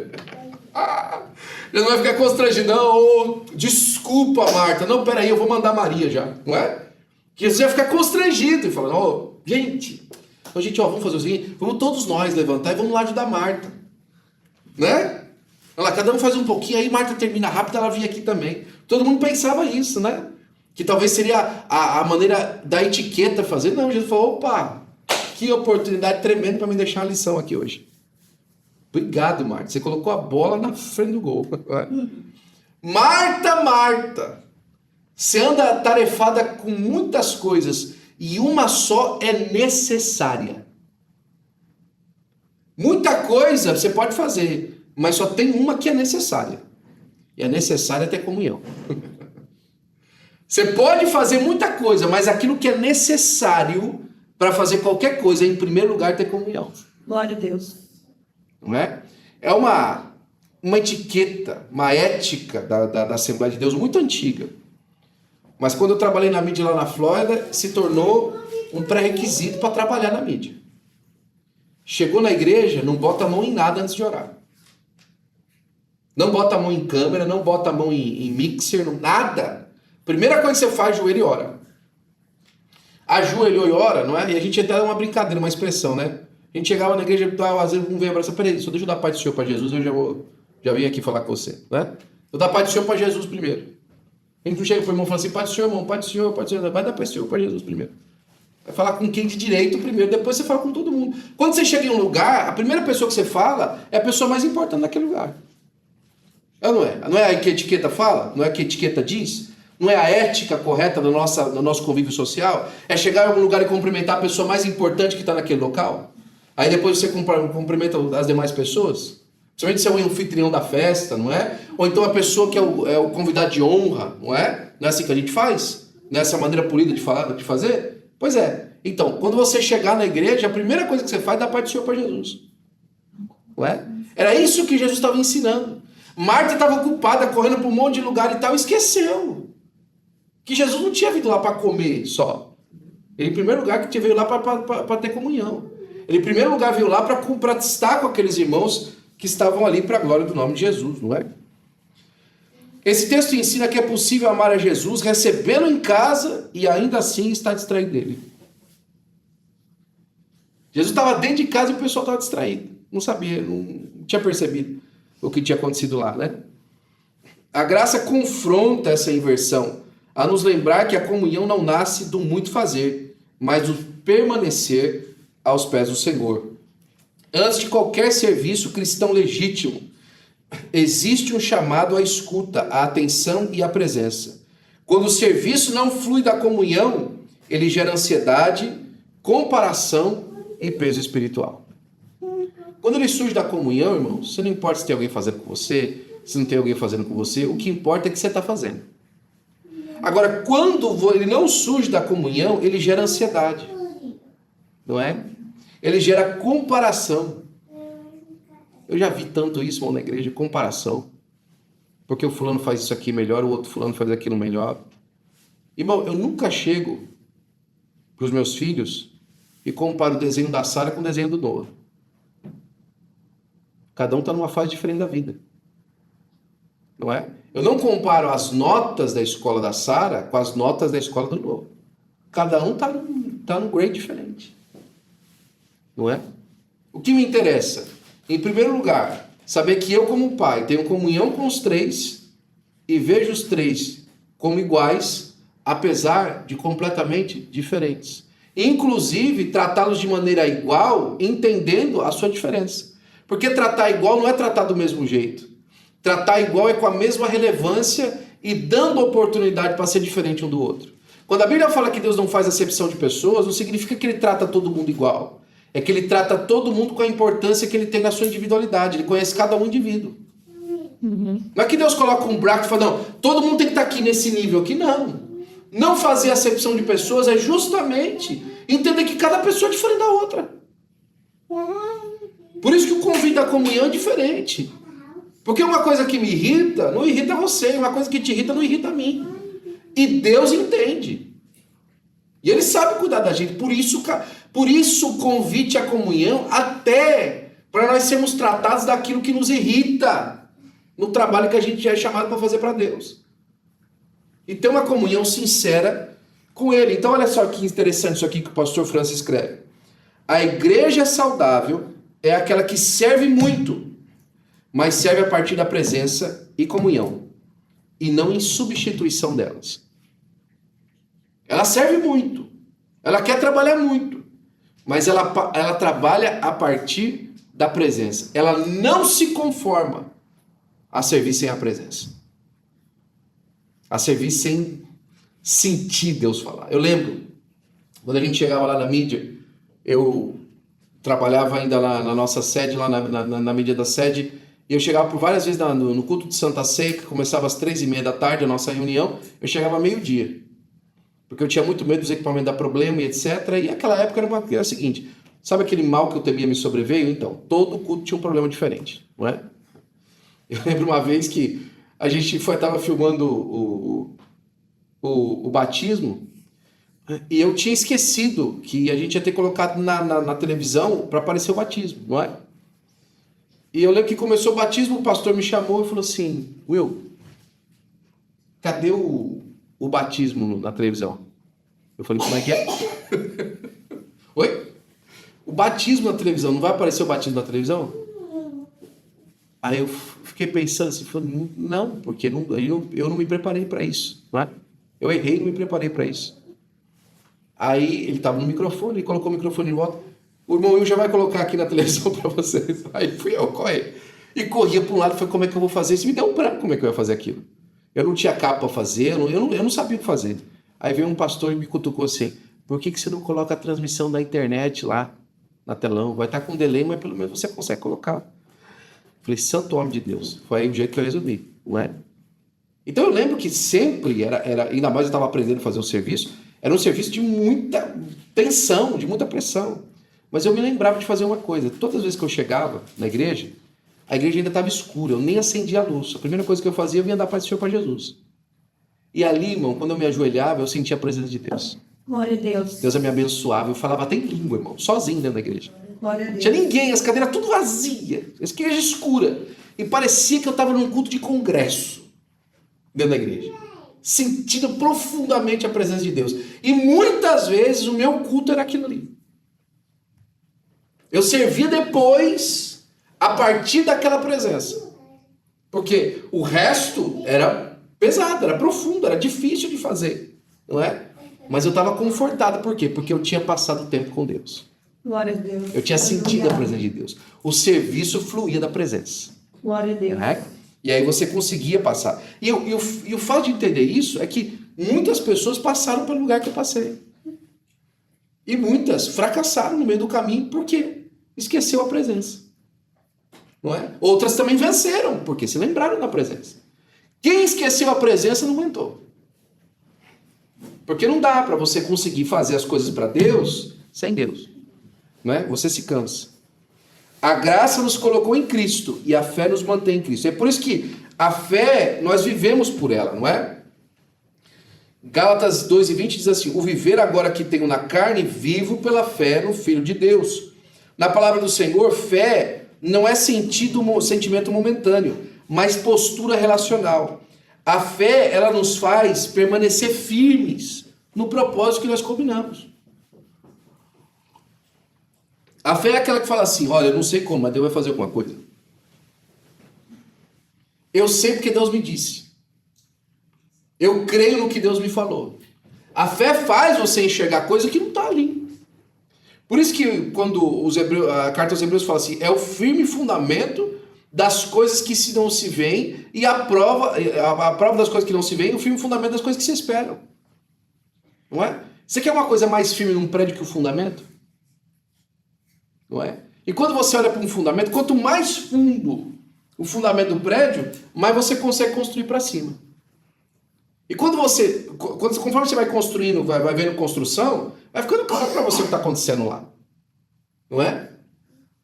S1: Ele não vai ficar constrangido, não. Oh, desculpa, Marta. Não, peraí, eu vou mandar Maria já. Não é? Jesus ia ficar constrangido e falando, ó, gente, vamos fazer o seguinte, vamos todos nós levantar e vamos lá ajudar a Marta. Né? Olha lá, cada um faz um pouquinho, aí Marta termina rápido, ela vinha aqui também. Todo mundo pensava isso, né? Que talvez seria a maneira da etiqueta fazer. Não, Jesus falou, opa, que oportunidade tremenda para me deixar a lição aqui hoje. Obrigado, Marta. Você colocou a bola na frente do gol. Marta, Marta. Você anda atarefada com muitas coisas e uma só é necessária. Muita coisa você pode fazer, mas só tem uma que é necessária. E a necessária é ter comunhão. Você pode fazer muita coisa, mas aquilo que é necessário para fazer qualquer coisa é, em primeiro lugar, ter comunhão.
S2: Glória a Deus.
S1: Não é? É uma etiqueta, uma ética da Assembleia de Deus muito antiga. Mas quando eu trabalhei na mídia lá na Flórida, se tornou um pré-requisito para trabalhar na mídia. Chegou na igreja, não bota a mão em nada antes de orar. Não bota a mão em câmera, não bota a mão em mixer, nada. Primeira coisa que você faz, joelho e ora. Ajoelhou e ora, não é? E a gente até dá uma brincadeira, uma expressão, né? A gente chegava na igreja, às vezes um veio abraçar, peraí, só deixa eu dar a paz do Senhor para Jesus, eu já vim aqui falar com você, né? Eu dar a paz do Senhor para Jesus primeiro. A gente não chega para o irmão e fala assim, paz do Senhor, irmão, paz do Senhor, paz do Senhor, vai dar paz do Senhor para Jesus primeiro. Vai falar com quem de direito primeiro, depois você fala com todo mundo. Quando você chega em um lugar, a primeira pessoa que você fala é a pessoa mais importante naquele lugar. Não é? Não é a que a etiqueta fala? Não é a que a etiqueta diz? Não é a ética correta do nosso convívio social? É chegar em algum lugar e cumprimentar a pessoa mais importante que está naquele local? Aí depois você cumprimenta as demais pessoas? Principalmente se é o anfitrião da festa, não é? Ou então a pessoa que é o convidado de honra, não é? Não é assim que a gente faz? Não é essa maneira polida de fazer? Pois é. Então, quando você chegar na igreja, a primeira coisa que você faz é dar paz do Senhor para Jesus. Não é? Era isso que Jesus estava ensinando. Marta estava ocupada, correndo para um monte de lugar e tal, esqueceu que Jesus não tinha vindo lá para comer só. Ele, em primeiro lugar, que veio lá para ter comunhão. Ele, em primeiro lugar, veio lá para estar com aqueles irmãos que estavam ali para a glória do nome de Jesus, não é? Esse texto ensina que é possível amar a Jesus, recebê-lo em casa e ainda assim estar distraído dele. Jesus estava dentro de casa e o pessoal estava distraído. Não sabia, não tinha percebido o que tinha acontecido lá, né? A graça confronta essa inversão, a nos lembrar que a comunhão não nasce do muito fazer, mas do permanecer aos pés do Senhor. Antes de qualquer serviço cristão legítimo, existe um chamado à escuta, à atenção e à presença. Quando o serviço não flui da comunhão, ele gera ansiedade, comparação e peso espiritual. Quando ele surge da comunhão, irmão, você não importa se tem alguém fazendo com você, se não tem alguém fazendo com você, o que importa é o que você está fazendo. Agora, quando ele não surge da comunhão, ele gera ansiedade, não é? Ele gera comparação. Eu já vi tanto isso, irmão, na igreja, comparação. Porque o fulano faz isso aqui melhor, o outro fulano faz aquilo melhor. Irmão, eu nunca chego para os meus filhos e comparo o desenho da Sara com o desenho do Noah. Cada um está numa fase diferente da vida. Não é? Eu não comparo as notas da escola da Sara com as notas da escola do Noah. Cada um está num grade diferente. Não é? O que me interessa? Em primeiro lugar, saber que eu, como pai, tenho comunhão com os três e vejo os três como iguais, apesar de completamente diferentes. Inclusive, tratá-los de maneira igual, entendendo a sua diferença. Porque tratar igual não é tratar do mesmo jeito. Tratar igual é com a mesma relevância e dando oportunidade para ser diferente um do outro. Quando a Bíblia fala que Deus não faz acepção de pessoas, não significa que ele trata todo mundo igual. É que ele trata todo mundo com a importância que ele tem na sua individualidade. Ele conhece cada um indivíduo. Não é que Deus coloca um braço e fala, não, todo mundo tem que estar aqui nesse nível aqui, não. Não fazer acepção de pessoas é justamente entender que cada pessoa é diferente da outra. Por isso que o convite à comunhão é diferente. Porque uma coisa que me irrita, não irrita você. Uma coisa que te irrita, não irrita a mim. E Deus entende. E Ele sabe cuidar da gente. Por isso o convite à comunhão, até para nós sermos tratados daquilo que nos irrita no trabalho que a gente já é chamado para fazer para Deus. E ter uma comunhão sincera com Ele. Então olha só que interessante isso aqui que o pastor Francis escreve. A igreja saudável é aquela que serve muito, mas serve a partir da presença e comunhão, e não em substituição delas. Ela serve muito, ela quer trabalhar muito, mas ela trabalha a partir da presença. Ela não se conforma a servir sem a presença. A servir sem sentir Deus falar. Eu lembro, quando a gente chegava lá na mídia, eu trabalhava ainda lá na nossa sede, lá na mídia da sede, e eu chegava por várias vezes no culto de Santa Ceia, que começava às 3h30 da tarde, a nossa reunião, eu chegava meio-dia, porque eu tinha muito medo dos equipamentos dar problema e etc. E aquela época era o seguinte, sabe aquele mal que eu temia me sobreveio? Então, todo culto tinha um problema diferente, não é? Eu lembro uma vez que a gente estava filmando o batismo, e eu tinha esquecido que a gente ia ter colocado na televisão para aparecer o batismo, não é? E eu lembro que começou o batismo, o pastor me chamou e falou assim, Will, cadê o batismo na televisão? Eu falei, como é que é? Oi? O batismo na televisão, não vai aparecer o batismo na televisão? Aí eu fiquei pensando assim, falei, não, porque eu não me preparei para isso, não é? Eu errei e não me preparei para isso. Aí ele estava no microfone, ele colocou o microfone de volta. O irmão Will já vai colocar aqui na televisão para vocês. Aí fui eu, corre. E corria para um lado, falei, como é que eu vou fazer isso? Me deu um branco, como é que eu ia fazer aquilo? Eu não tinha capa para fazer, eu não sabia o que fazer. Aí veio um pastor e me cutucou assim, por que você não coloca a transmissão da internet lá na telão? Vai estar com delay, mas pelo menos você consegue colocar. Falei, santo homem de Deus. Foi aí o jeito que eu resumi, não é? Então eu lembro que sempre era ainda mais eu estava aprendendo a fazer um serviço, era um serviço de muita tensão, de muita pressão. Mas eu me lembrava de fazer uma coisa. Todas as vezes que eu chegava na igreja, a igreja ainda estava escura, eu nem acendia a luz. A primeira coisa que eu fazia, eu vinha dar paz do Senhor para Jesus. E ali, irmão, quando eu me ajoelhava, eu sentia a presença de Deus.
S2: Glória a Deus.
S1: Deus me abençoava, eu falava até em língua, irmão, sozinho dentro da igreja.
S2: Glória a Deus.
S1: Tinha ninguém, as cadeiras tudo vazias, a igreja escura. E parecia que eu estava num culto de congresso dentro da igreja. Sentindo profundamente a presença de Deus. E muitas vezes o meu culto era aquilo ali. Eu servia depois, a partir daquela presença. Porque o resto era pesado, era profundo, era difícil de fazer. Não é? Mas eu estava confortado. Por quê? Porque eu tinha passado tempo com Deus.
S2: Glória a Deus.
S1: Eu tinha sentido a presença de Deus. O serviço fluía da presença.
S2: Glória a Deus.
S1: Não é? E aí você conseguia passar. E o fato de entender isso é que muitas pessoas passaram pelo lugar que eu passei. E muitas fracassaram no meio do caminho porque esqueceu a presença. Não é? Outras também venceram porque se lembraram da presença. Quem esqueceu a presença não aguentou. Porque não dá para você conseguir fazer as coisas para Deus sem Deus. Não é? Você se cansa. A graça nos colocou em Cristo e a fé nos mantém em Cristo. É por isso que a fé, nós vivemos por ela, não é? Gálatas 2:20 diz assim, o viver agora que tenho na carne, vivo pela fé no Filho de Deus. Na palavra do Senhor, fé não é sentimento momentâneo, mas postura relacional. A fé, ela nos faz permanecer firmes no propósito que nós combinamos. A fé é aquela que fala assim, olha, eu não sei como, mas Deus vai fazer alguma coisa. Eu sei porque Deus me disse. Eu creio no que Deus me falou. A fé faz você enxergar coisa que não está ali. Por isso que quando a carta aos Hebreus fala assim, é o firme fundamento das coisas que não se veem e a prova das coisas que não se veem, o firme fundamento das coisas que se esperam. Não é? Você quer uma coisa mais firme num prédio que o fundamento? Não é? E quando você olha para um fundamento, quanto mais fundo o fundamento do prédio, mais você consegue construir para cima. E conforme você vai construindo, vai vendo construção, vai ficando claro para você o que está acontecendo lá. Não é?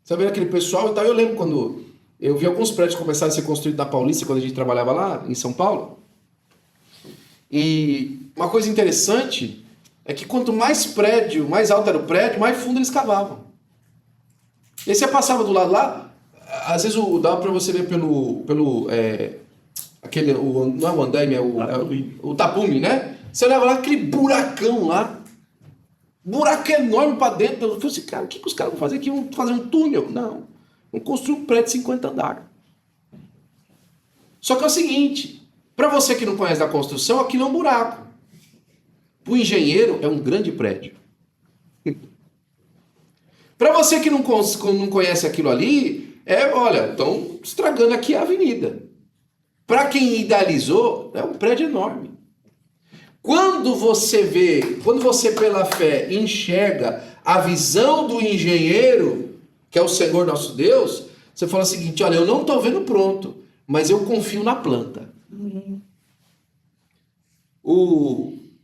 S1: Você vê aquele pessoal e tal. Eu lembro quando eu vi alguns prédios começarem a ser construídos na Paulista, quando a gente trabalhava lá em São Paulo. E uma coisa interessante é que quanto mais prédio, mais alto era o prédio, mais fundo eles cavavam. E aí você passava do lado lá, às vezes dava para você ver pelo não é o andaime, é o tapume, né? Você olhava lá, aquele buracão lá, buraco enorme para dentro. Eu falei assim, cara, o que os caras vão fazer aqui? Vão fazer um túnel? Não, vão construir um prédio de 50 andares. Só que é o seguinte, para você que não conhece da construção, aquilo é um buraco. Para o engenheiro, é um grande prédio. Para você que não conhece aquilo ali, olha, estão estragando aqui a avenida. Para quem idealizou, é um prédio enorme. Quando você pela fé enxerga a visão do engenheiro, que é o Senhor nosso Deus, você fala o seguinte, olha, eu não estou vendo pronto, mas eu confio na planta.
S2: Uhum.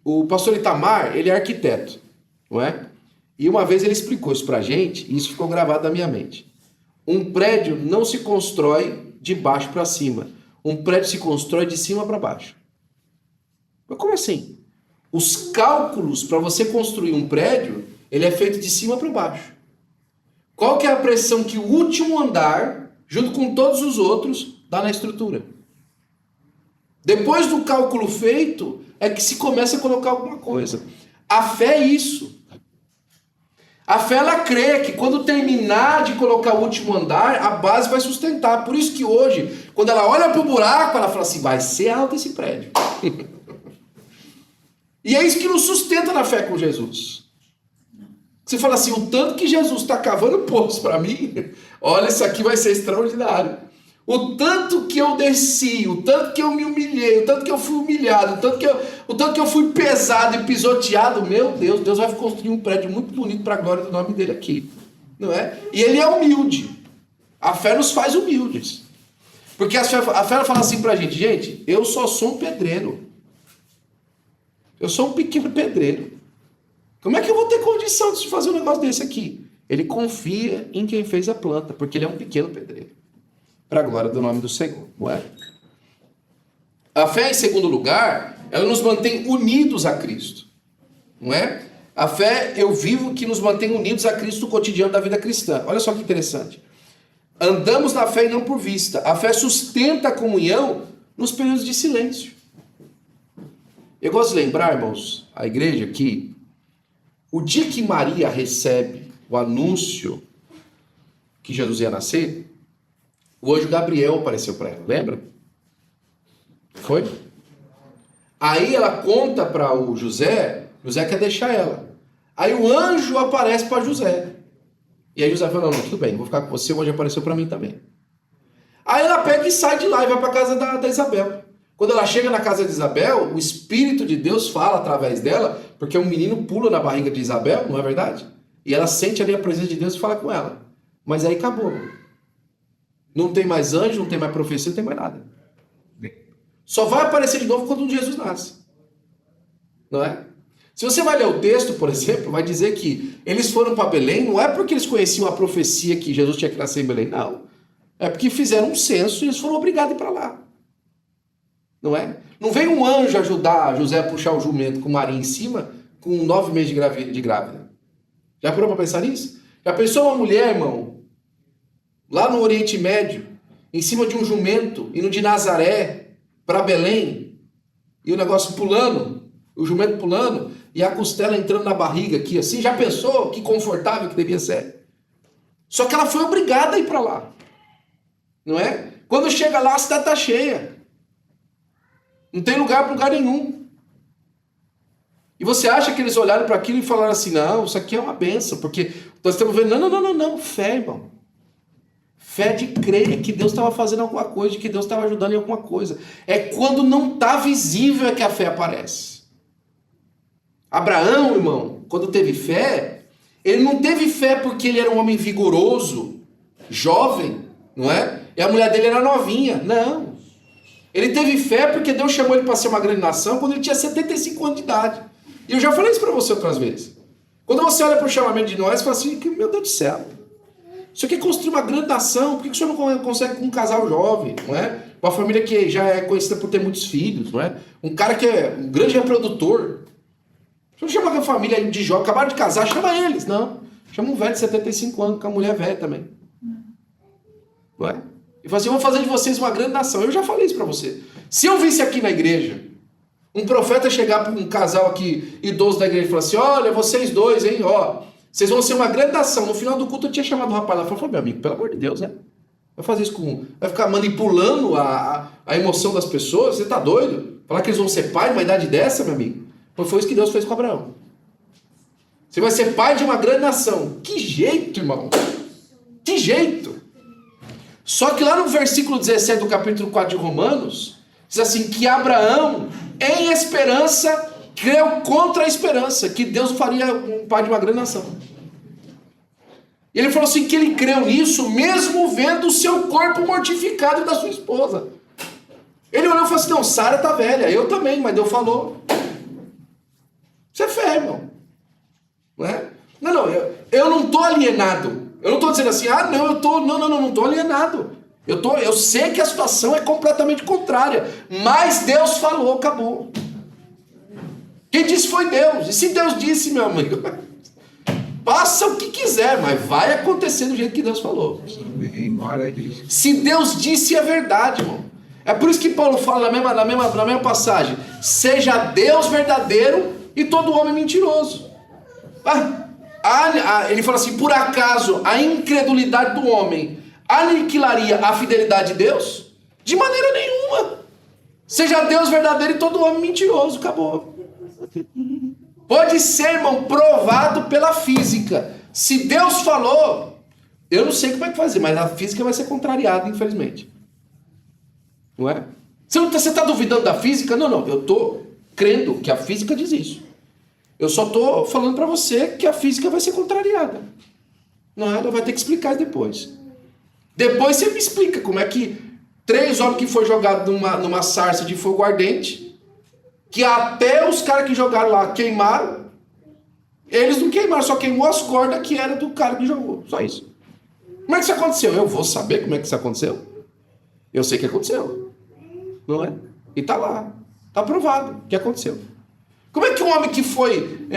S1: O pastor Itamar, ele é arquiteto, não é? E uma vez ele explicou isso pra gente, e isso ficou gravado na minha mente. Um prédio não se constrói de baixo para cima. Um prédio se constrói de cima para baixo. Mas como assim? Os cálculos para você construir um prédio, ele é feito de cima para baixo. Qual que é a pressão que o último andar, junto com todos os outros, dá na estrutura? Depois do cálculo feito, é que se começa a colocar alguma coisa. A fé é isso. A fé, ela crê que quando terminar de colocar o último andar, a base vai sustentar. Por isso que hoje, quando ela olha para o buraco, ela fala assim, vai ser alto esse prédio. E é isso que nos sustenta na fé com Jesus. Você fala assim, o tanto que Jesus está cavando poços para mim, olha, isso aqui vai ser extraordinário. O tanto que eu desci, o tanto que eu me humilhei, o tanto que eu fui humilhado, o tanto que eu fui pesado e pisoteado, meu Deus, Deus vai construir um prédio muito bonito para a glória do nome dele aqui, não é? E ele é humilde. A fé nos faz humildes. Porque a fé fala assim para a gente, eu só sou um pedreiro. Eu sou um pequeno pedreiro. Como é que eu vou ter condição de fazer um negócio desse aqui? Ele confia em quem fez a planta, porque ele é um pequeno pedreiro. Para a glória do nome do Senhor. Ué. A fé, em segundo lugar, ela nos mantém unidos a Cristo. Não é? A fé, eu vivo que nos mantém unidos a Cristo no cotidiano da vida cristã. Olha só que interessante. Andamos na fé e não por vista. A fé sustenta a comunhão nos períodos de silêncio. Eu gosto de lembrar, irmãos, a igreja que o dia que Maria recebe o anúncio que Jesus ia nascer, o anjo Gabriel apareceu para ela, lembra? Foi? Aí ela conta para o José quer deixar ela. Aí o anjo aparece para José. E aí José fala, não, tudo bem, vou ficar com você, o anjo apareceu para mim também. Aí ela pega e sai de lá e vai para a casa da Isabel. Quando ela chega na casa de Isabel, o Espírito de Deus fala através dela, porque um menino pula na barriga de Isabel, não é verdade? E ela sente ali a presença de Deus e fala com ela. Mas aí acabou. Não tem mais anjo, não tem mais profecia, não tem mais nada. Só vai aparecer de novo quando Jesus nasce. Não é? Se você vai ler o texto, por exemplo, vai dizer que eles foram para Belém, não é porque eles conheciam a profecia que Jesus tinha que nascer em Belém, não. É porque fizeram um censo e eles foram obrigados a ir para lá. Não é? Não veio um anjo ajudar José a puxar o jumento com Maria em cima com 9 meses de grávida. Já parou para pensar nisso? Já pensou uma mulher, irmão, lá no Oriente Médio, em cima de um jumento, indo de Nazaré para Belém, e o negócio pulando, o jumento pulando, e a costela entrando na barriga aqui, assim, já pensou que confortável que devia ser? Só que ela foi obrigada a ir para lá. Não é? Quando chega lá, a cidade está cheia. Não tem lugar para lugar nenhum. E você acha que eles olharam para aquilo e falaram assim, não, isso aqui é uma benção, porque nós estamos vendo, não, fé, irmão. Fé de crer que Deus estava fazendo alguma coisa, que Deus estava ajudando em alguma coisa. É quando não está visível é que a fé aparece. Abraão, irmão, quando teve fé, ele não teve fé porque ele era um homem vigoroso, jovem, não é? E a mulher dele era novinha. Não. Ele teve fé porque Deus chamou ele para ser uma grande nação quando ele tinha 75 anos de idade. E eu já falei isso para você outras vezes. Quando você olha para o chamamento de nós, você fala assim, meu Deus do céu. Isso aqui é construir uma grande nação. Por que o senhor não consegue com um casal jovem, não é? Uma família que já é conhecida por ter muitos filhos, não é? Um cara que é um grande reprodutor. O senhor chama a família de jovem, acabaram de casar, chama eles. Não. Chama um velho de 75 anos, com a mulher velha também. Não é? E fala assim, eu vou fazer de vocês uma grande nação. Eu já falei isso para você. Se eu visse aqui na igreja, um profeta chegar para um casal aqui, idoso da igreja, e falar assim, olha, vocês dois, hein, ó, vocês vão ser uma grande nação. No final do culto eu tinha chamado o rapaz lá e falou, meu amigo, pelo amor de Deus, né? Vai fazer isso com... Vai ficar manipulando a emoção das pessoas? Você tá doido? Falar que eles vão ser pai numa idade dessa, meu amigo? Foi isso que Deus fez com Abraão. Você vai ser pai de uma grande nação. Que jeito, irmão? Que jeito? Só que lá no versículo 17 do capítulo 4 de Romanos, diz assim, que Abraão, em esperança, creu contra a esperança, que Deus faria um pai de uma grande nação. E ele falou assim, que ele creu nisso, mesmo vendo o seu corpo mortificado e da sua esposa. Ele olhou e falou assim, não, Sara tá velha, eu também, mas Deus falou. Isso é fé, irmão. Não é? Não, eu não estou alienado. Eu não estou dizendo assim, não, eu estou... Não estou alienado. Eu sei que a situação é completamente contrária. Mas Deus falou, acabou. Quem disse foi Deus. E se Deus disse, meu amigo, passa o que quiser, mas vai acontecer do jeito que Deus falou. Se Deus disse, é verdade, irmão. É por isso que Paulo fala na mesma passagem, seja Deus verdadeiro e todo homem mentiroso. Ele fala assim, por acaso a incredulidade do homem aniquilaria a fidelidade de Deus? De maneira nenhuma. Seja Deus verdadeiro e todo homem mentiroso, acabou. Pode ser, irmão, provado pela física. Se Deus falou, eu não sei como é que fazer, mas a física vai ser contrariada, infelizmente. Não é? Você está duvidando da física? Não, eu estou crendo que a física diz isso. Eu só estou falando para você que a física vai ser contrariada. Não, ela vai ter que explicar depois. Depois você me explica como é que 3 homens que foram jogados numa sarça de fogo ardente, que até os caras que jogaram lá queimaram, eles não queimaram, só queimou as cordas que era do cara que jogou. Só isso. Como é que isso aconteceu? Eu vou saber como é que isso aconteceu? Eu sei que aconteceu. Não é? E tá lá. Tá provado que aconteceu. Como é que um homem que foi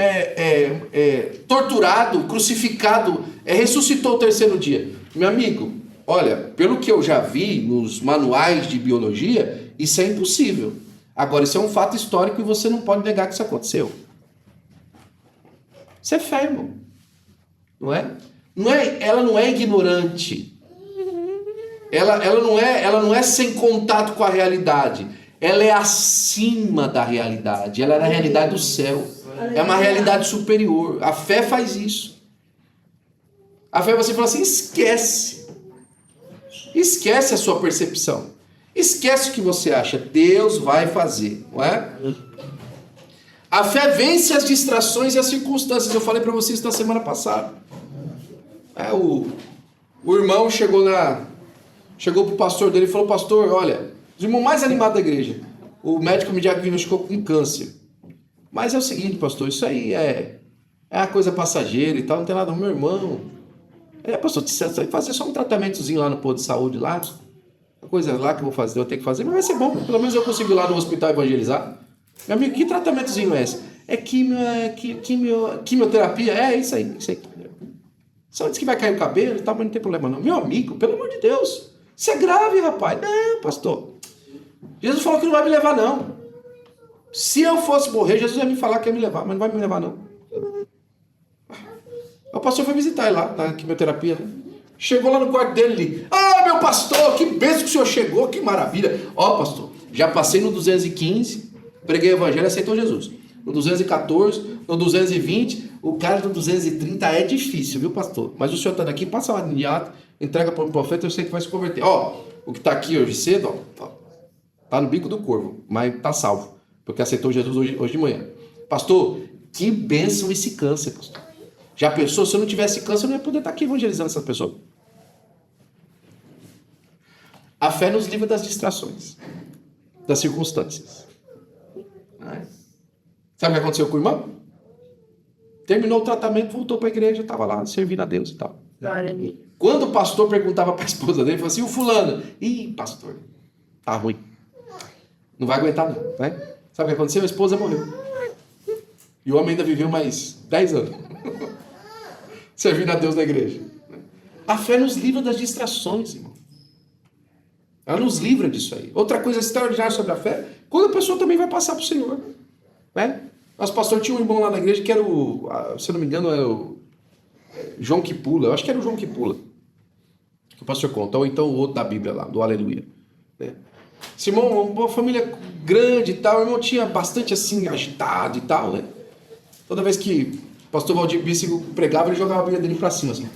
S1: torturado, crucificado, ressuscitou o 3º dia? Meu amigo, olha, pelo que eu já vi nos manuais de biologia, isso é impossível. Agora, isso é um fato histórico e você não pode negar que isso aconteceu. Isso é fé, irmão. Não é? Ela não é ignorante. Ela não é sem contato com a realidade. Ela é acima da realidade. Ela é a realidade do céu. É uma realidade superior. A fé faz isso. A fé você fala assim, esquece. Esquece a sua percepção. Esquece o que você acha. Deus vai fazer. Não é? A fé vence as distrações e as circunstâncias. Eu falei para vocês na semana passada. O irmão chegou pro pastor dele e falou, pastor, olha, os irmãos mais animados da igreja, o médico me diagnosticou com câncer. Mas é o seguinte, pastor, isso aí é uma coisa passageira e tal, não tem nada, meu irmão. Pastor, você vai fazer só um tratamentozinho lá no posto de saúde lá, uma coisa lá que eu vou ter que fazer, mas vai ser bom, pelo menos eu consigo ir lá no hospital evangelizar. Meu amigo, que tratamentozinho é esse? Quimioterapia? É isso aí. Só diz que vai cair o cabelo e tal, mas não tem problema não. Meu amigo, pelo amor de Deus, isso é grave, rapaz. Não, pastor. Jesus falou que não vai me levar, não. Se eu fosse morrer, Jesus ia me falar que ia me levar, mas não vai me levar, não. O pastor foi visitar ele lá, na quimioterapia, né? Chegou lá no quarto dele, meu pastor, que bênção que o senhor chegou, que maravilha. Pastor, já passei no 215, preguei o evangelho e aceitou Jesus. No 214, no 220, o cara do 230 é difícil, viu, pastor? Mas o senhor está daqui, passa lá de ato, entrega para o profeta, eu sei que vai se converter. O que está aqui hoje cedo, tá no bico do corvo, mas está salvo, porque aceitou Jesus hoje de manhã. Pastor, que bênção esse câncer, pastor. Já pensou, se eu não tivesse câncer, eu não ia poder estar aqui evangelizando essa pessoa. A fé nos livra das distrações, das circunstâncias. Sabe o que aconteceu com o irmão? Terminou o tratamento, voltou para a igreja, estava lá servindo a Deus e tal. Quando o pastor perguntava para a esposa dele, falou assim, o fulano? Ih, pastor, tá ruim. Não vai aguentar não, né? Sabe o que aconteceu? A esposa morreu. E o homem ainda viveu mais 10 anos. Servindo a Deus na igreja. A fé nos livra das distrações, irmão. Ela nos livra disso aí. Outra coisa extraordinária sobre a fé, quando a pessoa também vai passar para o Senhor. Né? Nosso pastor tinha um irmão lá na igreja que era se eu não me engano, era o João que Pula. Eu acho que era o João que Pula. Que o pastor conta. Ou então o outro da Bíblia lá, do Aleluia. Né? Esse irmão, uma família grande e tal, o irmão tinha bastante assim, agitado e tal, né? Toda vez que o pastor Valdir Bíssigo pregava, ele jogava a Bíblia dele pra cima, assim.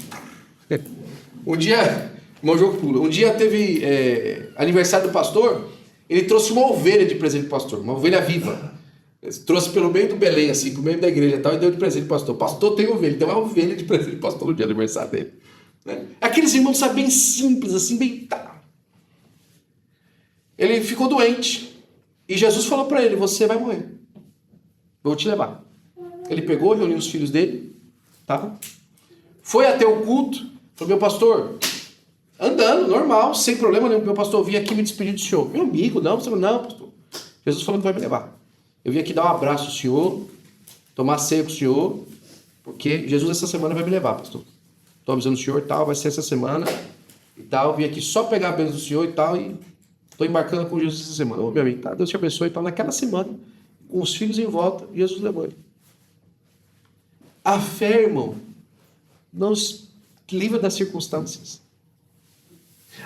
S1: Um dia, irmão João que Pula, um dia teve aniversário do pastor, ele trouxe uma ovelha de presente pro pastor, uma ovelha viva. Ele trouxe pelo meio do Belém, assim, pro meio da igreja e tal, e deu de presente pro pastor. O pastor tem ovelha, então é uma ovelha de presente pro pastor no dia do aniversário dele. Né? Aqueles irmãos, sabe, bem simples, assim, bem... Ele ficou doente. E Jesus falou para ele, você vai morrer. Vou te levar. Ele pegou, reuniu os filhos dele. Tá? Foi até o culto. Falou, meu pastor, andando, normal, sem problema nenhum. Meu pastor, eu vim aqui me despedir do senhor. Meu amigo, não, pastor. Jesus falou que vai me levar. Eu vim aqui dar um abraço ao senhor, tomar ceia com o senhor, porque Jesus essa semana vai me levar, pastor. Estou avisando o senhor e tal, vai ser essa semana e tal. Eu vim aqui só pegar a bênção do senhor e tal, e estou embarcando com Jesus essa semana. Ô, meu amigo, tá? Deus te abençoe e tal. Naquela semana, com os filhos em volta, Jesus levou ele. A fé, irmão, nos livra das circunstâncias.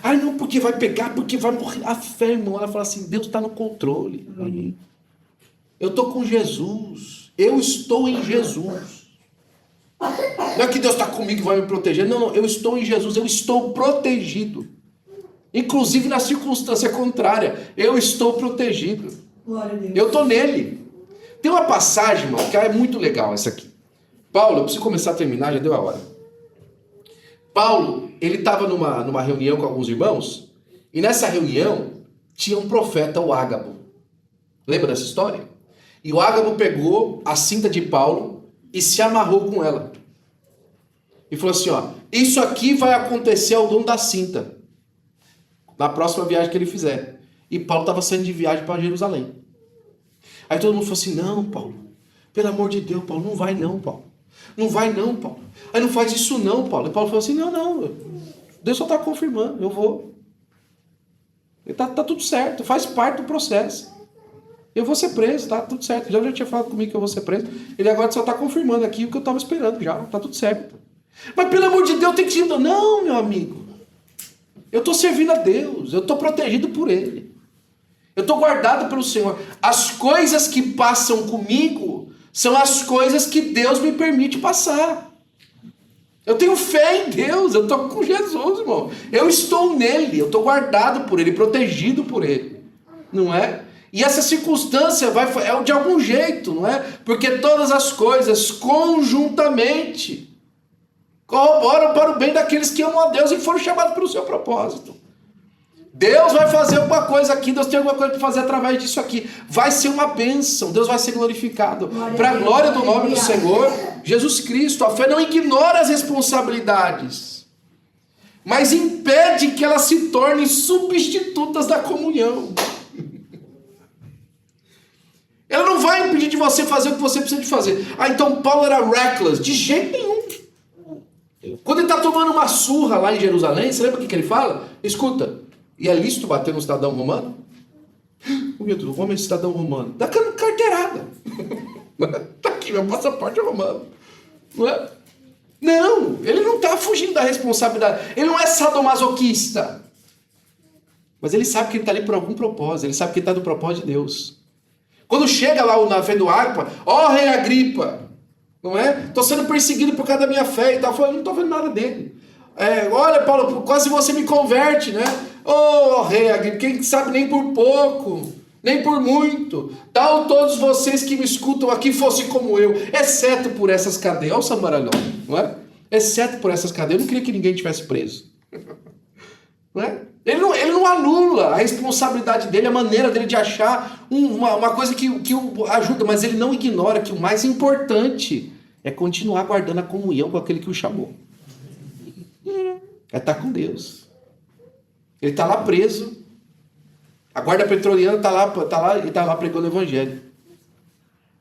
S1: Ah, não, porque vai pegar, porque vai morrer. A fé, irmão, ela fala assim, Deus está no controle. Eu estou com Jesus. Eu estou em Jesus. Não é que Deus está comigo e vai me proteger. Não, eu estou em Jesus. Eu estou protegido. Inclusive na circunstância contrária. Eu estou protegido.
S2: Glória a Deus.
S1: Eu estou nele. Tem uma passagem, irmão, que é muito legal essa aqui. Paulo, eu preciso começar a terminar, já deu a hora. Paulo, ele estava numa reunião com alguns irmãos, e nessa reunião tinha um profeta, o Ágabo. Lembra dessa história? E o Ágabo pegou a cinta de Paulo e se amarrou com ela. E falou assim, ó, isso aqui vai acontecer ao dono da cinta, na próxima viagem que ele fizer. E Paulo estava saindo de viagem para Jerusalém. Aí todo mundo falou assim, não, Paulo, pelo amor de Deus, Paulo, não vai não, Paulo. Não vai não, Paulo. Aí não faz isso não, Paulo. E Paulo falou assim, não, Deus só está confirmando, eu vou. Tá tudo certo, faz parte do processo. Eu vou ser preso, tá tudo certo. Já tinha falado comigo que eu vou ser preso. Ele agora só está confirmando aqui o que eu estava esperando já, tá tudo certo. Mas pelo amor de Deus, tem que ir. Não, meu amigo. Eu estou servindo a Deus, eu estou protegido por Ele. Eu estou guardado pelo Senhor. As coisas que passam comigo são as coisas que Deus me permite passar. Eu tenho fé em Deus, eu estou com Jesus, irmão. Eu estou nele, eu estou guardado por Ele, protegido por Ele. Não é? E essa circunstância é de algum jeito, não é? Porque todas as coisas conjuntamente corroboram para o bem daqueles que amam a Deus e foram chamados pelo seu propósito. Deus vai fazer alguma coisa aqui, Deus tem alguma coisa para fazer através disso aqui. Vai ser uma bênção, Deus vai ser glorificado. Para a glória do nome do Senhor, Jesus Cristo. A fé não ignora as responsabilidades, mas impede que elas se tornem substitutas da comunhão. Ela não vai impedir de você fazer o que você precisa de fazer. Ah, então Paulo era reckless? De jeito nenhum. Quando ele está tomando uma surra lá em Jerusalém, você lembra o que ele fala? Escuta, e é lícito bater no cidadão romano? Meu Deus, o homem é cidadão romano. Dá carteirada. Tá aqui, meu passaporte é romano. Não é? Não, ele não está fugindo da responsabilidade. Ele não é sadomasoquista. Mas ele sabe que ele está ali por algum propósito. Ele sabe que ele está no propósito de Deus. Quando chega lá o navio do Agripa, ó rei Agripa, não é? Estou sendo perseguido por causa da minha fé e tal. Eu não estou vendo nada dele. Olha, Paulo, quase você me converte, né? Ô rei Agripa, quem sabe nem por pouco, nem por muito. Tal todos vocês que me escutam aqui fossem como eu, exceto por essas cadeias. Olha o Samaralhão, não é? Exceto por essas cadeias. Eu não queria que ninguém tivesse preso. Não é? Ele não não anula a responsabilidade dele, a maneira dele de achar uma coisa que o ajuda, mas ele não ignora que o mais importante é continuar guardando a comunhão com aquele que o chamou. É estar com Deus. Ele está lá preso. A guarda pretoriana está lá, ele está lá pregando o evangelho.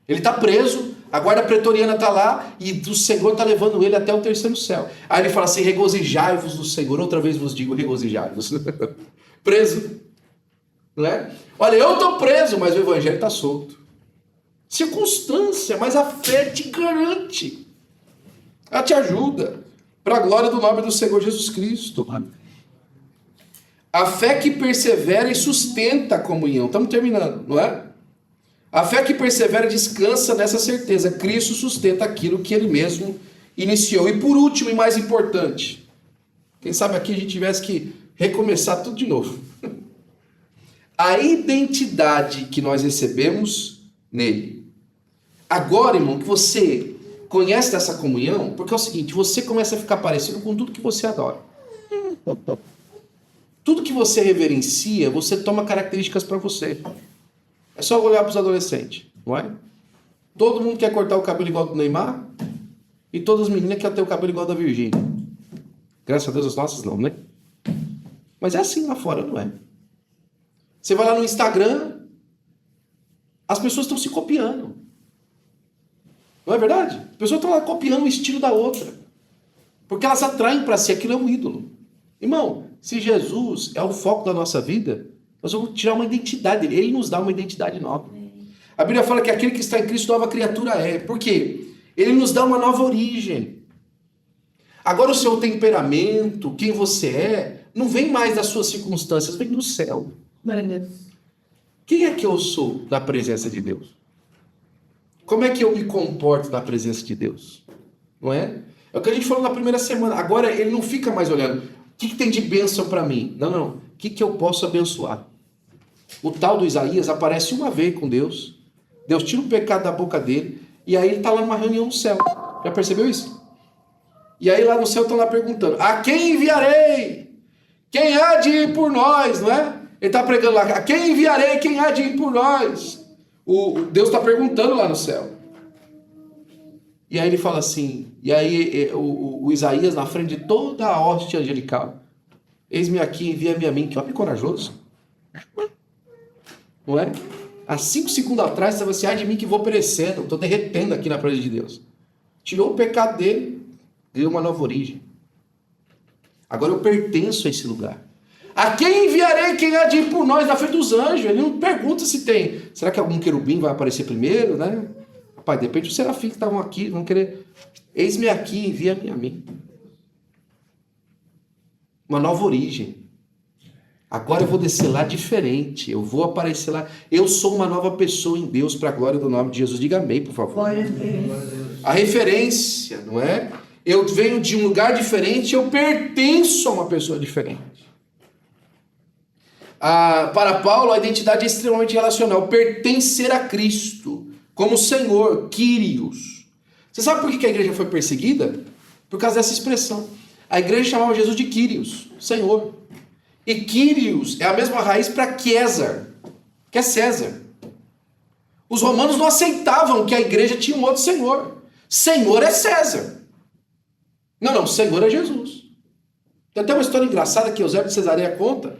S1: Ele está preso, a guarda pretoriana está lá e o Senhor está levando ele até o terceiro céu. Aí ele fala assim, regozijai-vos no Senhor. Outra vez vos digo, regozijai-vos. Preso. Não é? Olha, eu estou preso, mas o evangelho está solto. Circunstância, mas a fé te garante. Ela te ajuda. Para a glória do nome do Senhor Jesus Cristo. A fé que persevera e sustenta a comunhão. Estamos terminando, não é? A fé que persevera descansa nessa certeza. Cristo sustenta aquilo que ele mesmo iniciou. E por último e mais importante, quem sabe aqui a gente tivesse que recomeçar tudo de novo. A identidade que nós recebemos nele. Agora, irmão, que você conhece dessa comunhão, porque é o seguinte, você começa a ficar parecido com tudo que você adora. Tudo que você reverencia, você toma características para você. É só olhar para os adolescentes, não é? Todo mundo quer cortar o cabelo igual do Neymar e todas as meninas querem ter o cabelo igual da Virgínia. Graças a Deus as nossas não, né? Mas é assim lá fora, não é? Você vai lá no Instagram, as pessoas estão se copiando. Não é verdade? As pessoas estão lá copiando o estilo da outra. Porque elas atraem para si, aquilo é um ídolo. Irmão, se Jesus é o foco da nossa vida, nós vamos tirar uma identidade dele. Ele nos dá uma identidade nova. A Bíblia fala que aquele que está em Cristo, nova criatura é. Por quê? Ele nos dá uma nova origem. Agora o seu temperamento, quem você é, não vem mais das suas circunstâncias, vem do céu. Quem é que eu sou na presença de Deus? Como é que eu me comporto na presença de Deus? Não é? É o que a gente falou na primeira semana. Agora ele não fica mais olhando. O que tem de bênção para mim? Não. O que eu posso abençoar? O tal do Isaías aparece uma vez com Deus. Deus tira o pecado da boca dele. E aí ele está lá numa reunião no céu. Já percebeu isso? E aí lá no céu estão lá perguntando: a quem enviarei? Quem há de ir por nós? Não é? Ele está pregando lá: a quem enviarei? Quem há de ir por nós? Deus está perguntando lá no céu. E aí ele fala assim, e aí o Isaías na frente de toda a hoste angelical: eis-me aqui, envia-me a mim. Que homem corajoso. Não é? Há 5 segundos atrás estava assim: ai de mim que vou perecendo, estou derretendo aqui na presença de Deus. Tirou o pecado dele, deu uma nova origem. Agora eu pertenço a esse lugar. A quem enviarei? Quem há de ir por nós na frente dos anjos? Ele não pergunta se tem. Será que algum querubim vai aparecer primeiro, né? Rapaz, de repente os serafins que estavam aqui vão querer: eis-me aqui, envia-me a mim. Uma nova origem. Agora eu vou descer lá diferente. Eu vou aparecer lá. Eu sou uma nova pessoa em Deus, para a glória do nome de Jesus. Diga amém, por favor.
S2: Glória a Deus.
S1: A referência, não é? Eu venho de um lugar diferente, eu pertenço a uma pessoa diferente. Para Paulo, a identidade é extremamente relacional. Pertencer a Cristo como Senhor, Kyrios. Você sabe por que a igreja foi perseguida? Por causa dessa expressão. A igreja chamava Jesus de Kyrios, Senhor. E Kyrios é a mesma raiz para César, que é César. Os romanos não aceitavam que a igreja tinha um outro Senhor. Senhor é César. Não, Senhor é Jesus. Tem até uma história engraçada que Eusébio de Cesareia conta,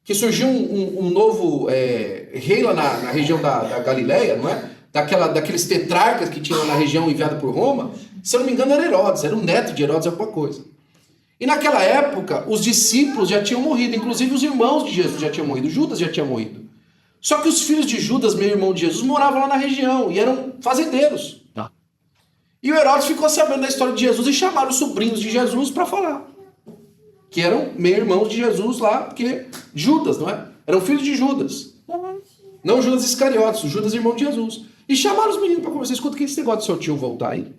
S1: que surgiu um novo rei lá na região da Galileia, não é? Daqueles tetrarcas que tinham na região enviada por Roma. Se eu não me engano era Herodes, era um neto de Herodes, alguma coisa. E naquela época, os discípulos já tinham morrido, inclusive os irmãos de Jesus já tinham morrido, Judas já tinha morrido. Só que os filhos de Judas, meu irmão de Jesus, moravam lá na região e eram fazendeiros. E o Herodes ficou sabendo da história de Jesus e chamaram os sobrinhos de Jesus para falar. Que eram meio-irmãos de Jesus lá, porque Judas, não é? Eram filhos de Judas. Não Judas Iscariotes, Judas irmão de Jesus. E chamaram os meninos para conversar. Escuta, que esse negócio de seu tio voltar aí? Como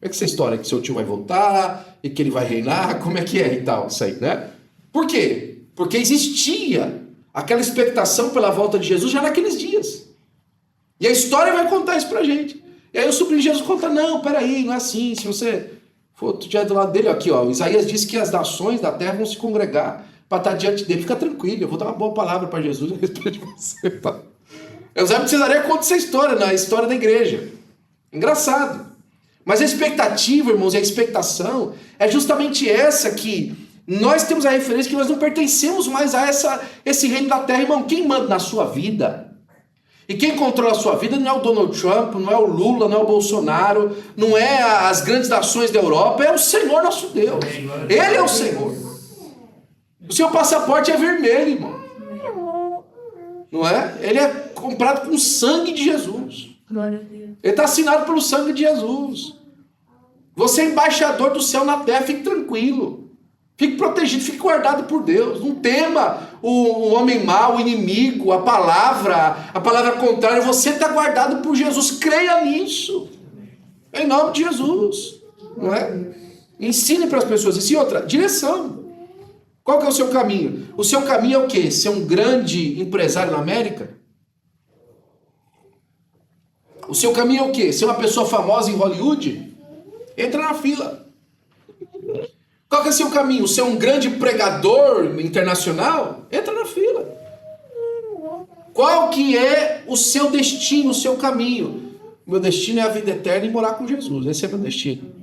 S1: é que essa história que seu tio vai voltar e que ele vai reinar? Como é que é e tal, isso aí, né? Por quê? Porque existia aquela expectação pela volta de Jesus já naqueles dias. E a história vai contar isso pra gente. E aí o sobrinho de Jesus conta: não, peraí, não é assim, se você for do lado dele, aqui ó, Isaías diz que as nações da terra vão se congregar para estar diante dele. Fica tranquilo, eu vou dar uma boa palavra para Jesus a respeito de você. Tá? Eusébio de Cesareia conta essa história na história da igreja. Engraçado. Mas a expectativa, irmãos, e a expectação é justamente essa, que nós temos a referência que nós não pertencemos mais a esse reino da terra, irmão. Quem manda na sua vida e quem controla a sua vida não é o Donald Trump, não é o Lula, não é o Bolsonaro, não é as grandes nações da Europa, é o Senhor nosso Deus. Ele é o Senhor. O seu passaporte é vermelho, irmão. Não é? Ele é comprado com o sangue de Jesus.
S2: Glória a Deus.
S1: Ele está assinado pelo sangue de Jesus. Você é embaixador do céu na terra, fique tranquilo. Fique protegido, fique guardado por Deus. Não tema o homem mau, o inimigo, a palavra contrária. Você está guardado por Jesus. Creia nisso. Em nome de Jesus. Não é? Ensine para as pessoas isso. E outra, direção. Qual que é o seu caminho? O seu caminho é o quê? Ser um grande empresário na América? O seu caminho é o quê? Ser uma pessoa famosa em Hollywood? Entra na fila. Qual que é o seu caminho? Ser um grande pregador internacional? Entra na fila. Qual que é o seu destino, o seu caminho? O meu destino é a vida eterna e morar com Jesus. Esse é o meu destino.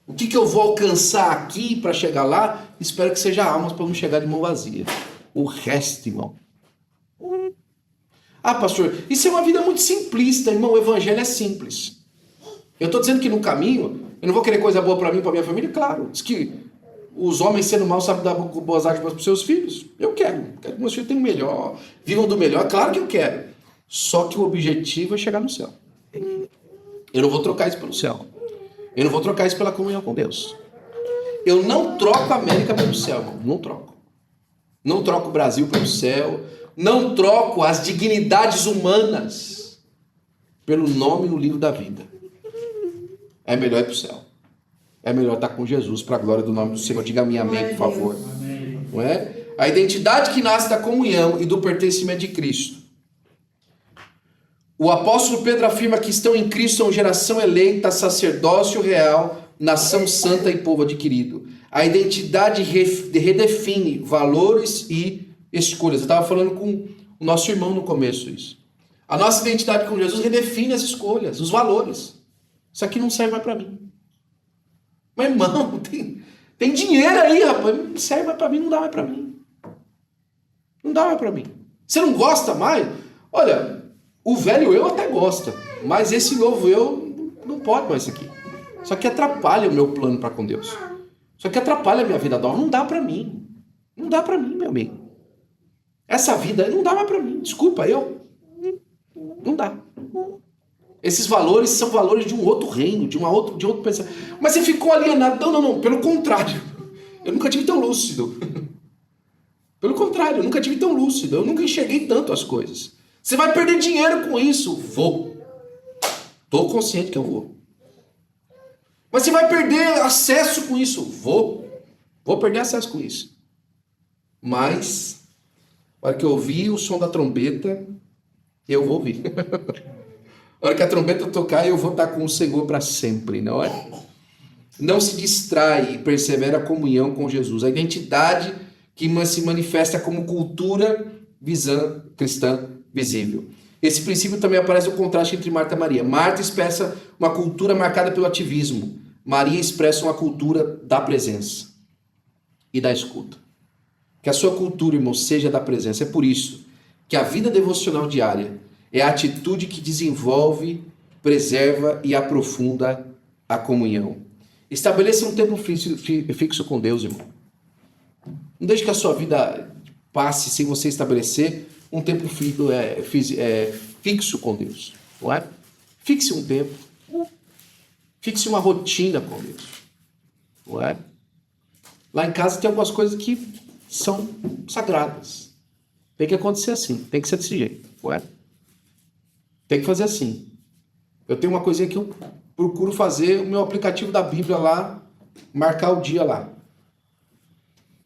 S1: O que eu vou alcançar aqui para chegar lá? Espero que seja almas para não chegar de mão vazia. O resto, irmão. Ah, pastor, isso é uma vida muito simplista, irmão. O evangelho é simples. Eu estou dizendo que no caminho, eu não vou querer coisa boa para mim e para minha família? Claro. Diz que os homens sendo maus sabem dar boas árvores para os seus filhos. Eu quero. Quero que meus filhos tenham o melhor, vivam do melhor. Claro que eu quero. Só que o objetivo é chegar no céu. Eu não vou trocar isso pelo céu. Eu não vou trocar isso pela comunhão com Deus. Eu não troco a América pelo céu, irmão. Não troco. Não troco o Brasil pelo céu. Não troco as dignidades humanas pelo nome no livro da vida. É melhor ir para o céu. É melhor estar com Jesus para a glória do nome do Senhor. Diga amém, amém, por favor. Amém. Não é? A identidade que nasce da comunhão e do pertencimento de Cristo. O apóstolo Pedro afirma que estão em Cristo são geração eleita, sacerdócio real, nação santa e povo adquirido. A identidade redefine valores e escolhas. Eu estava falando com o nosso irmão no começo isso. A nossa identidade com Jesus redefine as escolhas, os valores. Isso aqui não serve mais para mim. Mas, irmão, tem dinheiro aí, rapaz. Não serve mais para mim, não dá mais para mim. Não dá mais para mim. Você não gosta mais? Olha, o velho eu até gosta, mas esse novo eu não pode mais isso aqui. Isso aqui atrapalha o meu plano para com Deus. Isso aqui atrapalha a minha vida nova. Não dá para mim. Não dá para mim, meu amigo. Essa vida não dá mais para mim. Desculpa, não dá. Esses valores são valores de um outro reino, de outro pensamento. Mas você ficou alienado. Não. Pelo contrário. Eu nunca tive tão lúcido. Pelo contrário, eu nunca tive tão lúcido. Eu nunca enxerguei tanto as coisas. Você vai perder dinheiro com isso? Vou. Estou consciente que eu vou. Mas você vai perder acesso com isso? Vou. Vou perder acesso com isso. Mas, na hora que eu ouvir o som da trombeta, eu vou ouvir. Na hora que a trombeta tocar, eu vou estar com o Senhor para sempre, não é? Não se distrai e persevera a comunhão com Jesus. A identidade que se manifesta como cultura cristã visível. Esse princípio também aparece no contraste entre Marta e Maria. Marta expressa uma cultura marcada pelo ativismo. Maria expressa uma cultura da presença e da escuta. Que a sua cultura, irmão, seja da presença. É por isso que a vida devocional diária é a atitude que desenvolve, preserva e aprofunda a comunhão. Estabeleça um tempo fixo com Deus, irmão. Não deixe que a sua vida passe sem você estabelecer um tempo fixo com Deus. Não é? Fixe um tempo. Fixe uma rotina com Deus. Não é? Lá em casa tem algumas coisas que são sagradas. Tem que acontecer assim. Tem que ser desse jeito. Não é? Tem que fazer assim. Eu tenho uma coisinha que eu procuro fazer, o meu aplicativo da Bíblia lá, marcar o dia lá.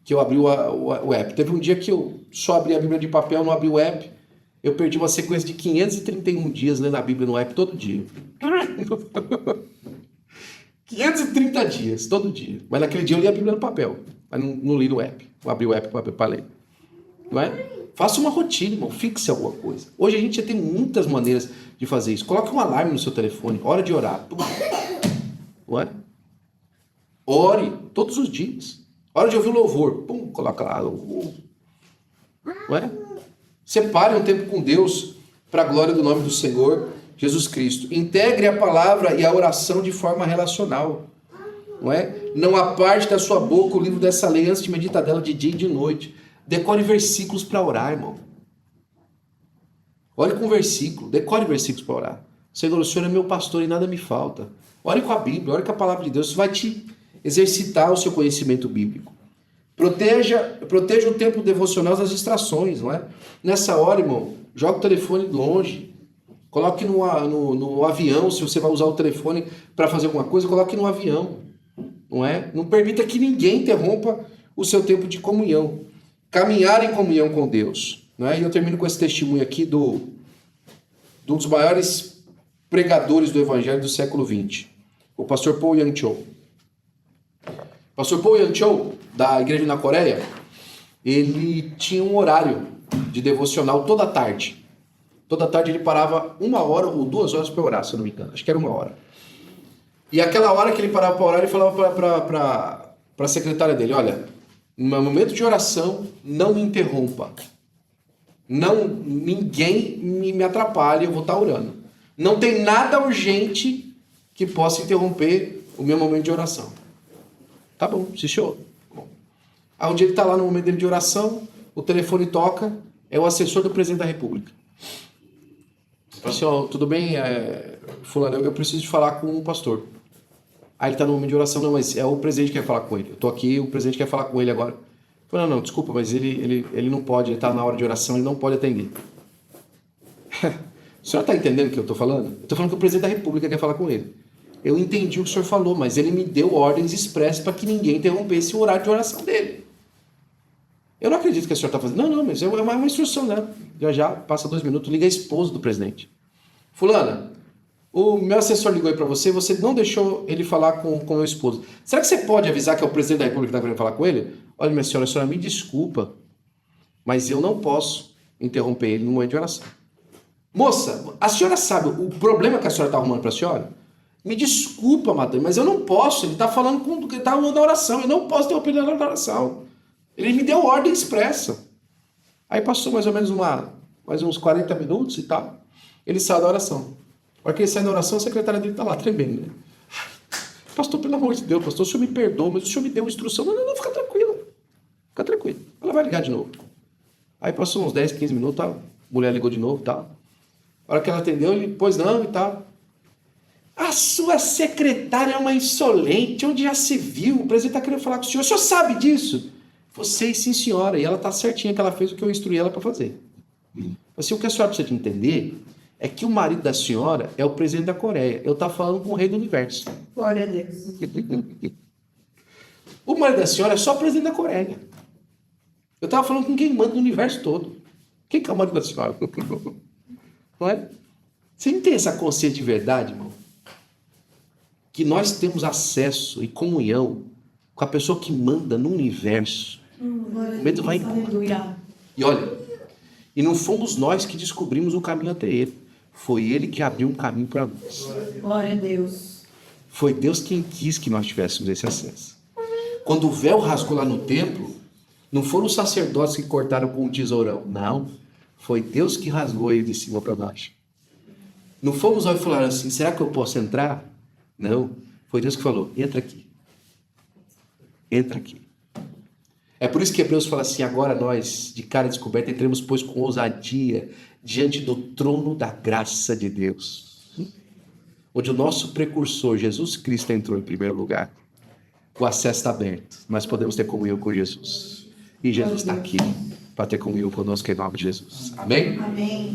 S1: Que eu abri o app. Teve um dia que eu só abri a Bíblia de papel, não abri o app. Eu perdi uma sequência de 531 dias lendo a Bíblia no app todo dia. 530 dias, todo dia. Mas naquele dia eu li a Bíblia no papel, mas não li no app. Vou abrir o app para ler. Não é? Faça uma rotina, irmão. Fixe alguma coisa. Hoje a gente já tem muitas maneiras de fazer isso. Coloque um alarme no seu telefone. Hora de orar. Não é? Ore todos os dias. Hora de ouvir o louvor. Pum, coloca lá. Não é? Separe um tempo com Deus para a glória do nome do Senhor Jesus Cristo. Integre a palavra e a oração de forma relacional. Não é? Não aparte da sua boca o livro dessa lei antes de meditar dela de dia e de noite. Decore versículos para orar, irmão. Ore com versículo. Decore versículos para orar. Senhor, o Senhor é meu pastor e nada me falta. Ore com a Bíblia, ore com a palavra de Deus. Isso vai te exercitar o seu conhecimento bíblico. Proteja o tempo devocional das distrações, não é? Nessa hora, irmão, joga o telefone longe. Coloque no avião. Se você vai usar o telefone para fazer alguma coisa, coloque no avião. Não é? Não permita que ninguém interrompa o seu tempo de comunhão. Caminhar em comunhão com Deus. Não é? E eu termino com esse testemunho aqui de um dos maiores pregadores do Evangelho do século XX. O pastor Paul Yang Cho. O pastor Paul Yang Cho, da igreja na Coreia, ele tinha um horário de devocional toda tarde. Toda tarde ele parava 1 hora ou 2 horas para orar, se eu não me engano. Acho que era 1 hora. E aquela hora que ele parava para orar, ele falava para a secretária dele, olha, no momento de oração, não me interrompa. Ninguém me atrapalhe, eu vou estar orando. Não tem nada urgente que possa interromper o meu momento de oração. Tá bom, se show. Bom. Aí um dia ele está lá no momento dele de oração, o telefone toca, é o assessor do presidente da República. Fala assim, ó, tudo bem, fulano, eu preciso de falar com o pastor. Aí ele está no momento de oração, não, mas é o presidente que quer falar com ele. Eu estou aqui, o presidente quer falar com ele agora. Eu falei, não, desculpa, mas ele não pode, ele está na hora de oração, ele não pode atender. O senhor está entendendo o que eu estou falando? Eu estou falando que o presidente da República quer falar com ele. Eu entendi o que o senhor falou, mas ele me deu ordens expressas para que ninguém interrompesse o horário de oração dele. Eu não acredito que o senhor está fazendo. Não, mas é uma instrução, né? Já passa 2 minutos, liga a esposa do presidente. Fulana, o meu assessor ligou aí para você, você não deixou ele falar com o meu esposo. Será que você pode avisar que é o presidente da República que está querendo falar com ele? Olha, minha senhora, a senhora me desculpa, mas eu não posso interromper ele no momento de oração. Moça, a senhora sabe o problema que a senhora está arrumando para a senhora? Me desculpa, madame, mas eu não posso. Ele está falando ele está na oração, eu não posso interromper ele na oração. Ele me deu ordem expressa. Aí passou mais ou menos mais uns 40 minutos e tal. Ele saiu da oração. A hora que ele sai da oração, a secretária dele está lá tremendo, né? Pastor, pelo amor de Deus, pastor, o senhor me perdoa, mas o senhor me deu instrução. Não, fica tranquilo. Fica tranquilo. Ela vai ligar de novo. Aí passou uns 10, 15 minutos, tal. A mulher ligou de novo e tal. A hora que ela atendeu, ele, pois não e tal. A sua secretária é uma insolente, onde já se viu? O presidente está querendo falar com o senhor sabe disso? Você, sim senhora, e ela está certinha que ela fez o que eu instruí ela para fazer. Assim, o que a senhora precisa de entender é que o marido da senhora é o presidente da Coreia. Eu estava falando com o rei do universo.
S2: Glória a Deus.
S1: O marido da senhora é só o presidente da Coreia. Eu estava falando com quem manda no universo todo. Quem que é o marido da senhora? Não é? Você não tem essa consciência de verdade, irmão? Que nós temos acesso e comunhão com a pessoa que manda no universo. O medo vai embora. E olha, e não fomos nós que descobrimos o caminho até ele. Foi ele que abriu um caminho para nós.
S2: Glória a Deus.
S1: Foi Deus quem quis que nós tivéssemos esse acesso. Quando o véu rasgou lá no templo, não foram os sacerdotes que cortaram com um tesourão. Não. Foi Deus que rasgou ele de cima para baixo. Não fomos nós que falaram assim, será que eu posso entrar? Não. Foi Deus que falou, entra aqui. Entra aqui. É por isso que Hebreus fala assim, agora nós, de cara descoberta, entremos, pois, com ousadia diante do trono da graça de Deus. Onde o nosso precursor, Jesus Cristo, entrou em primeiro lugar. O acesso está aberto. Nós podemos ter comunhão com Jesus. E Jesus está aqui para ter comunhão conosco em nome de Jesus. Amém?
S2: Amém.